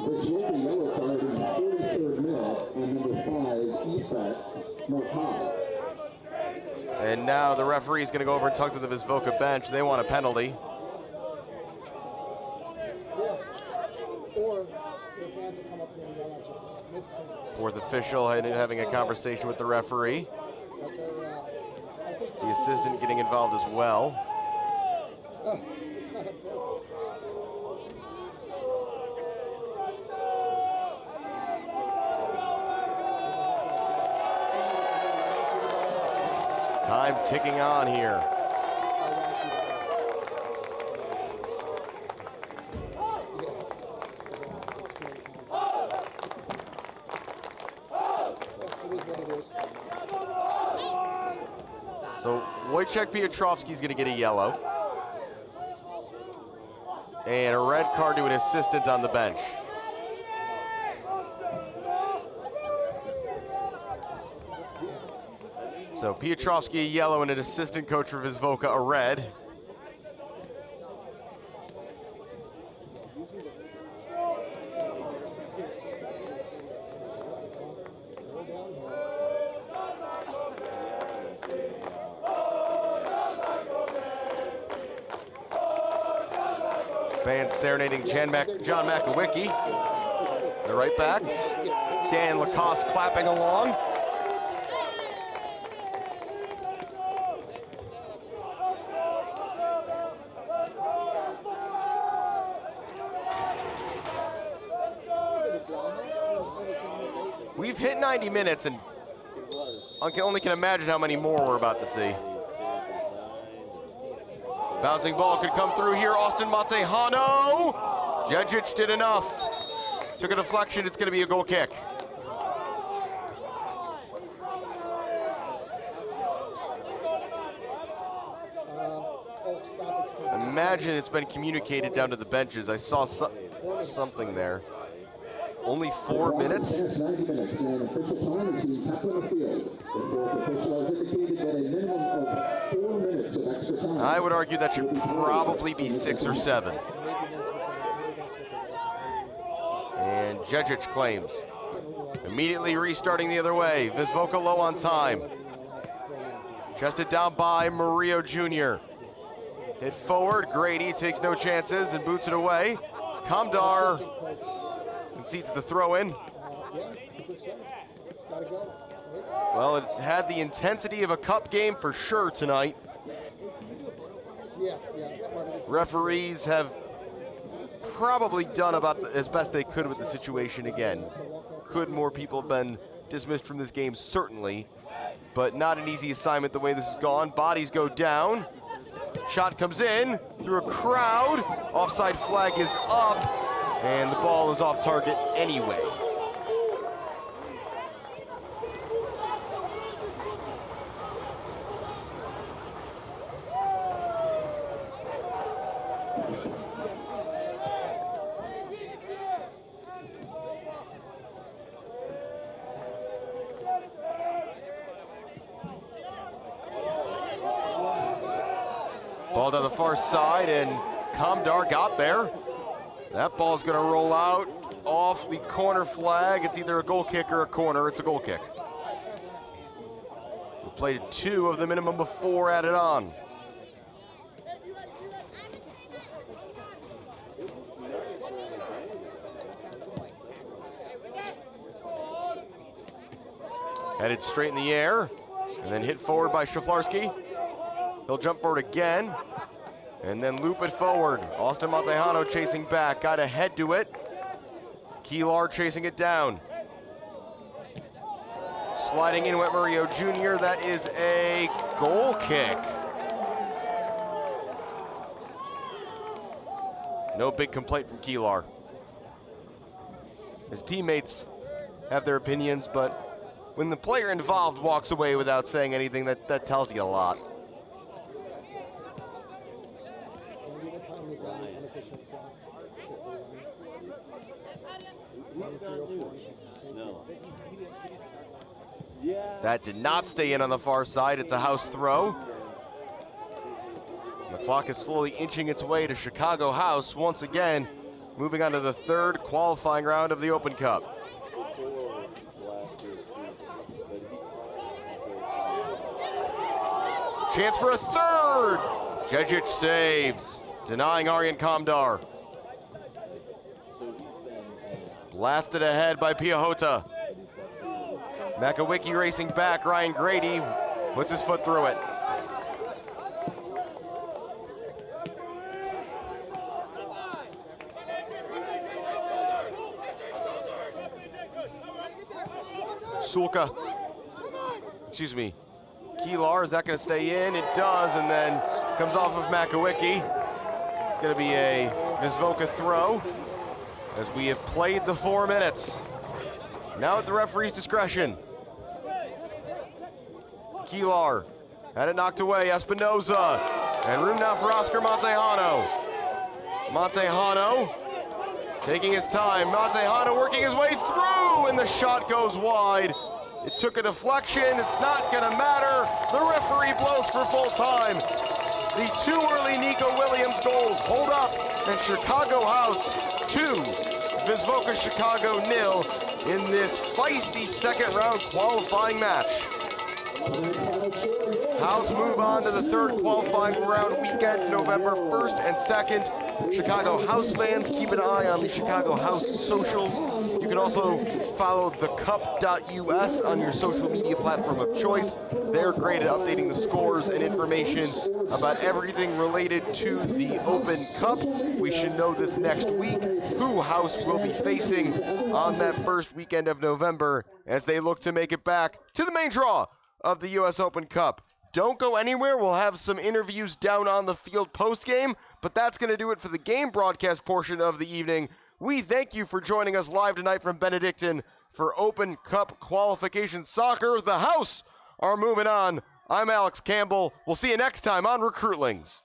Wisłoka yellow card in the 43rd minute on number 5, Ifat Merkai. And now the referee is going to go over and talk to the Wisłoka bench. They want a penalty. Fourth official having a conversation with the referee. The assistant getting involved as well. Time ticking on here. So Wojciech Piotrowski's going to get a yellow. And a red card to an assistant on the bench. So Piotrowski a yellow and an assistant coach for Wisłoka a red. Fans serenading John McAwicky. The right back. Dan Lacoste clapping along. We've hit 90 minutes and I only can imagine how many more we're about to see. Bouncing ball could come through here. Austin Matejano. Diederich did enough. Took a deflection. It's going to be a goal kick. Imagine it's been communicated down to the benches. I saw something there. Only 4 minutes. 90 minutes, and official time is being kept on the field. The fourth official has indicated that a minimum of 4 minutes of extra time. I would argue that should probably be 6 or 7. And Diederich claims. Immediately restarting the other way. Wisłoka low on time. Chested down by Murillo Jr. Hit forward. Grady takes no chances and boots it away. Kamdar concedes the throw in. Well, it's had the intensity of a cup game for sure tonight. Referees have probably done about as best they could with the situation again. Could more people have been dismissed from this game? Certainly, but not an easy assignment the way this has gone. Bodies go down. Shot comes in through a crowd. Offside flag is up, and the ball is off target anyway. Ball down the far side, and Kamdar got there. That ball's going to roll out off the corner flag. It's either a goal kick or a corner. It's a goal kick. We've played 2 of the minimum of 4 added on. Headed straight in the air, and then hit forward by Szaflarski. He'll jump forward again, and then loop it forward. Austin Matejano chasing back, got a head to it. Kilar chasing it down. Sliding in went Murillo Jr., that is a goal kick. No big complaint from Kilar. His teammates have their opinions, but when the player involved walks away without saying anything, that tells you a lot. That did not stay in on the far side. It's a house throw. The clock is slowly inching its way to Chicago House once again, moving on to the 3rd qualifying round of the Open Cup. Chance for a 3rd. Diederich saves, denying Aryan Kamdar. Blasted ahead by Piahota. McAwicky racing back. Ryan Grady puts his foot through it. Keelar, is that going to stay in? It does, and then comes off of Makowicki. It's going to be a Wisłoka throw as we have played the 4 minutes. Now at the referee's discretion. Keelar had it knocked away, Espinoza, and room now for Oscar Montejano. Montejano taking his time. Montejano working his way through, and the shot goes wide. It took a deflection. It's not going to matter. The referee blows for full time. The 2 early Nico Williams goals hold up, and Chicago House 2, Wisłoka Chicago 0 in this feisty second round qualifying match. House move on to the 3rd qualifying round weekend, November 1st and 2nd. Chicago House fans, keep an eye on the Chicago House socials. You can also follow thecup.us on your social media platform of choice. They're great at updating the scores and information about everything related to the Open Cup. We should know this next week who House will be facing on that first weekend of November as they look to make it back to the main draw of the U.S. Open Cup. Don't go anywhere. We'll have some interviews down on the field post-game, but that's going to do it for the game broadcast portion of the evening. We thank you for joining us live tonight from Benedictine for Open Cup qualification soccer. The House are moving on. I'm Alex Campbell. We'll see you next time on Recruitlings.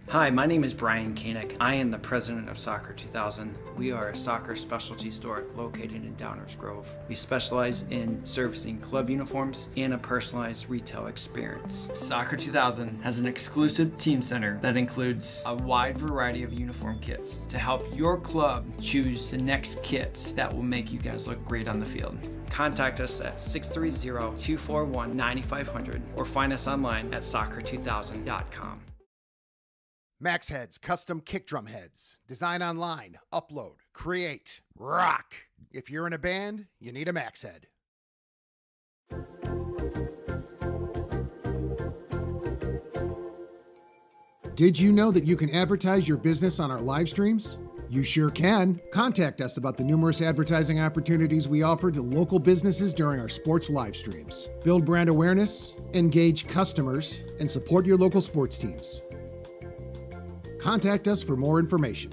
Hi, my name is Brian Koenig. I am the president of Soccer 2000. We are a soccer specialty store located in Downers Grove. We specialize in servicing club uniforms and a personalized retail experience. Soccer 2000 has an exclusive team center that includes a wide variety of uniform kits to help your club choose the next kits that will make you guys look great on the field. Contact us at 630-241-9500 or find us online at soccer2000.com. Max Heads custom kick drum heads. Design online, upload, create, rock. If you're in a band, you need a Max Head. Did you know that you can advertise your business on our live streams? You sure can. Contact us about the numerous advertising opportunities we offer to local businesses during our sports live streams. Build brand awareness, engage customers, and support your local sports teams. Contact us for more information.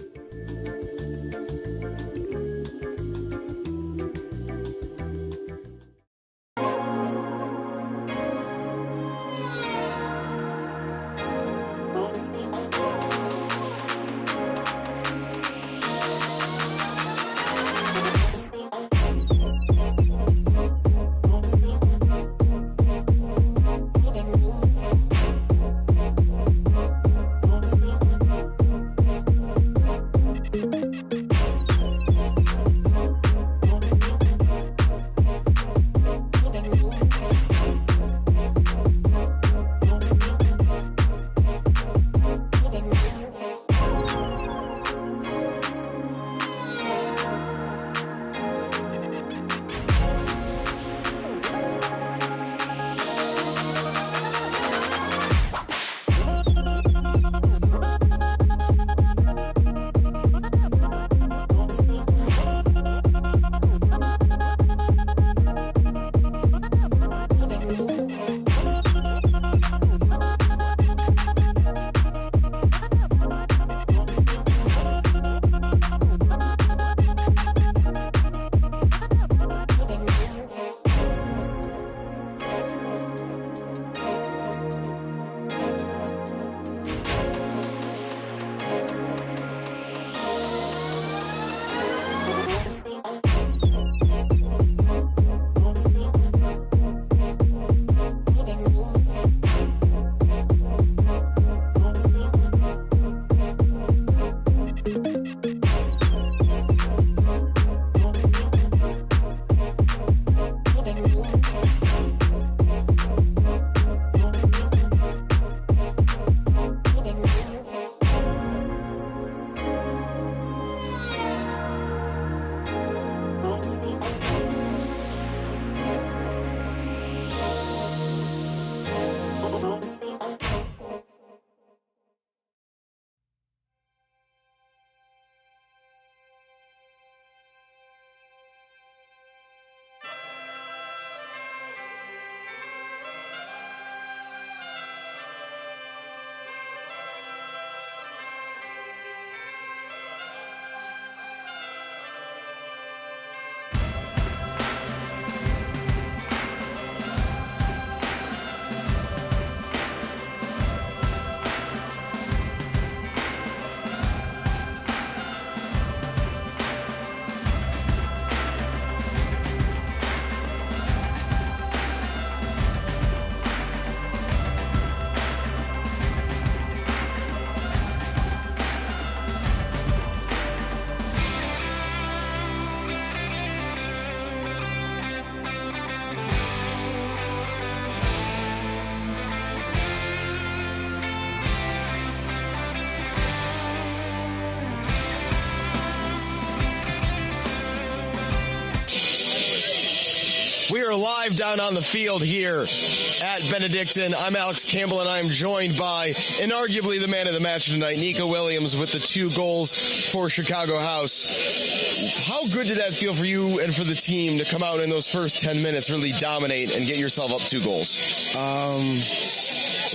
live down on the field here at Benedictine. I'm Alex Campbell, and I'm joined by inarguably the man of the match tonight, Nico Williams, with the 2 goals for Chicago House. How good did that feel for you and for the team to come out in those first 10 minutes, really dominate, and get yourself up 2 goals?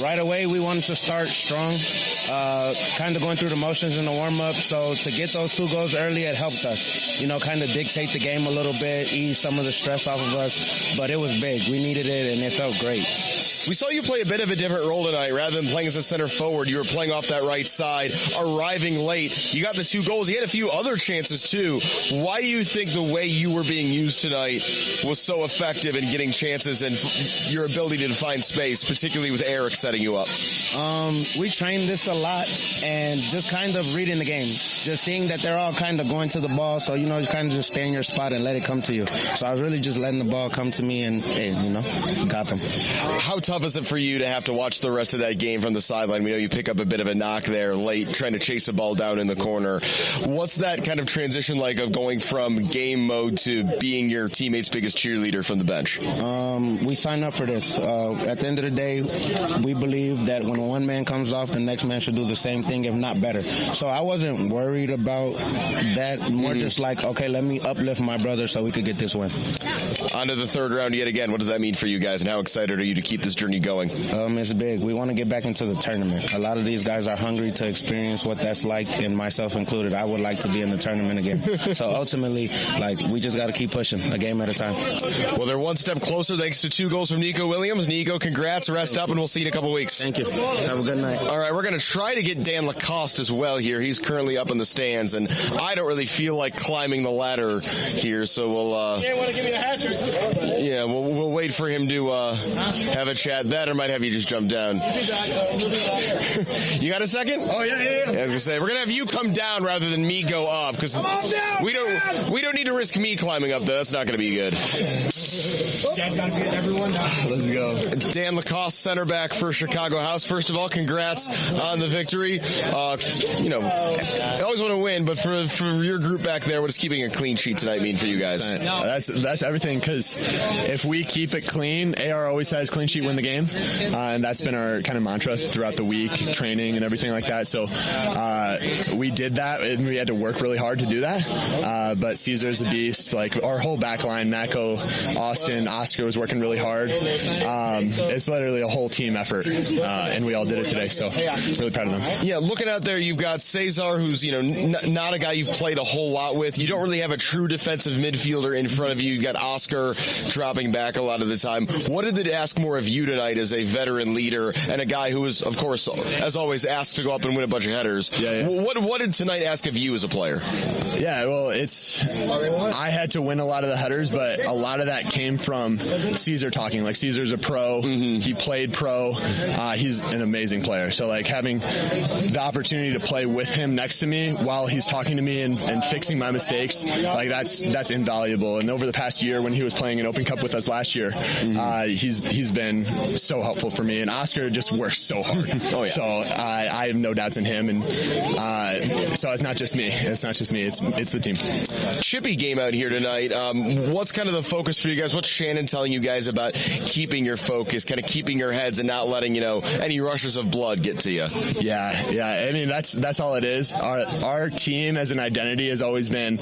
Right away, we wanted to start strong, kind of going through the motions in the warm-up. So to get those 2 goals early, it helped us, kind of dictate the game a little bit, ease some of the stress off of us. But it was big. We needed it, and it felt great. We saw you play a bit of a different role tonight. Rather than playing as a center forward, you were playing off that right side, arriving late. You got the 2 goals. You had a few other chances, too. Why do you think the way you were being used tonight was so effective in getting chances and your ability to find space, particularly with Eric setting you up? We trained this a lot, and just kind of reading the game. Just seeing that they're all kind of going to the ball, so, you kind of just stay in your spot and let it come to you. So I was really just letting the ball come to me and, got them. How tough is it for you to have to watch the rest of that game from the sideline? We know you pick up a bit of a knock there late, trying to chase the ball down in the corner. What's that kind of transition like of going from game mode to being your teammate's biggest cheerleader from the bench? We signed up for this. At the end of the day, we believe that when one man comes off, the next man should do the same thing, if not better. So I wasn't worried about that. More just like, okay, let me uplift my brother so we could get this win. On to the 3rd round yet again. What does that mean for you guys, and how excited are you to keep this journey going? It's big. We want to get back into the tournament. A lot of these guys are hungry to experience what that's like, and myself included. I would like to be in the tournament again. So ultimately, we just got to keep pushing, a game at a time. Well, they're one step closer thanks to 2 goals from Nico Williams. Nico, congrats. Rest up, and we'll see you in a couple weeks. Thank you. Have a good night. All right, we're going to try to get Dan Lacoste as well here. He's currently up in the stands, and I don't really feel like climbing the ladder here, so we'll... You want to give me a hat trick? Yeah, we'll wait for him to have a chat. That or might have you just jump down. You got a second? Oh, yeah. I was going to say, we're going to have you come down rather than me go up, because we don't need to risk me climbing up there. That's not going to be good. Let's go. Dan Lacoste, center back for Chicago House. First of all, congrats on the victory. I always want to win, but for your group back there, what does keeping a clean sheet tonight mean for you guys? That's everything, because if we keep it clean, AR always says clean sheet win the game, and that's been our kind of mantra throughout the week, training and everything like that. So we did that, and we had to work really hard to do that. But Caesar's a beast. Like our whole back line, Mako, Austin, Oscar was working really hard. It's literally a whole team effort, and we all did it today. So really proud of them. Yeah, looking out there, you've got Cesar, who's not a guy you've played a whole lot with. You don't really have a true defensive midfielder in front of you. You've got Oscar dropping back a lot of the time. What did it ask more of you tonight as a veteran leader and a guy who is, of course, as always, asked to go up and win a bunch of headers? Yeah. What did tonight ask of you as a player? Yeah, well, I had to win a lot of the headers, but a lot of that came from Caesar talking. Like, Caesar's a pro. Mm-hmm. He played pro. He's an amazing player. So, having the opportunity to play with him next to me while he's talking to me and fixing my mistakes, that's invaluable. And over the past year, when he was playing an Open Cup with us last year, he's been so helpful for me. And Oscar just works so hard. Oh, yeah. So I have no doubts in him. And so it's not just me. It's the team. Chippy game out here tonight. What's kind of the focus for you guys? What's Shannon telling you guys about keeping your focus, kind of keeping your heads and not letting, any rushes of blood get to you? Yeah. I mean, that's all it is. Our team as an identity has always been,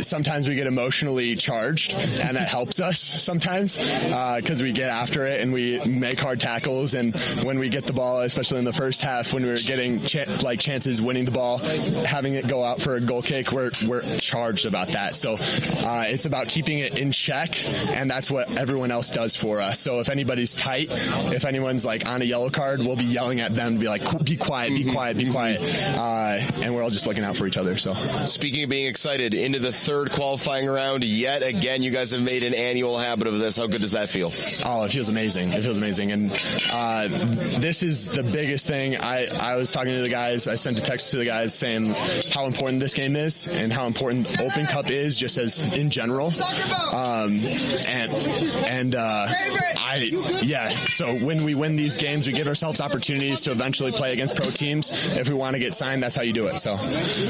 sometimes we get emotionally charged, and that helps us sometimes, because we get after it and we make hard tackles. And when we get the ball, especially in the first half, when we were getting chances winning the ball, having it go out for a goal kick, we're charged about that. So it's about keeping it in check, and that's what everyone else does for us. So if anybody's tight, if anyone's on a yellow card, we'll be yelling at them to be like, be quiet, be quiet, be quiet. And we're all just looking out for each other. So speaking of being excited, into the 3rd qualifying round yet again, you guys have made an annual habit of this. How good does that feel? Oh, it feels amazing. amazing. It feels amazing. And this is the biggest thing. I was talking to the guys. I sent a text to the guys saying how important this game is and how important Open Cup is just as in general. So when we win these games, we give ourselves opportunities to eventually play against pro teams. If we want to get signed, that's how you do it. So,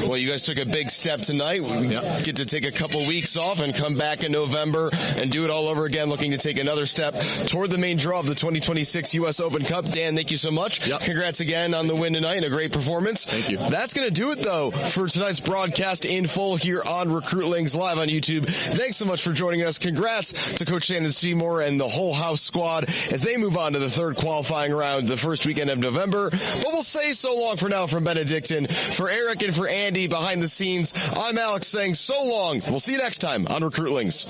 well, you guys took a big step tonight. We get to take a couple weeks off and come back in November and do it all over again, looking to take another step toward the main draw of the 2026 U.S. Open Cup. Dan, thank you so much. Congrats again on the win tonight and a great performance. Thank you. That's going to do it, though, for tonight's broadcast in full here on Recruitlings live on YouTube. Thanks so much for joining us. Congrats to Coach Shannon Seymour and the whole house squad as they move on to the third qualifying round the first weekend of November. But we'll say so long for now from Benedictine. For Eric and for Andy behind the scenes, I'm Alex saying so long. We'll see you next time on Recruitlings.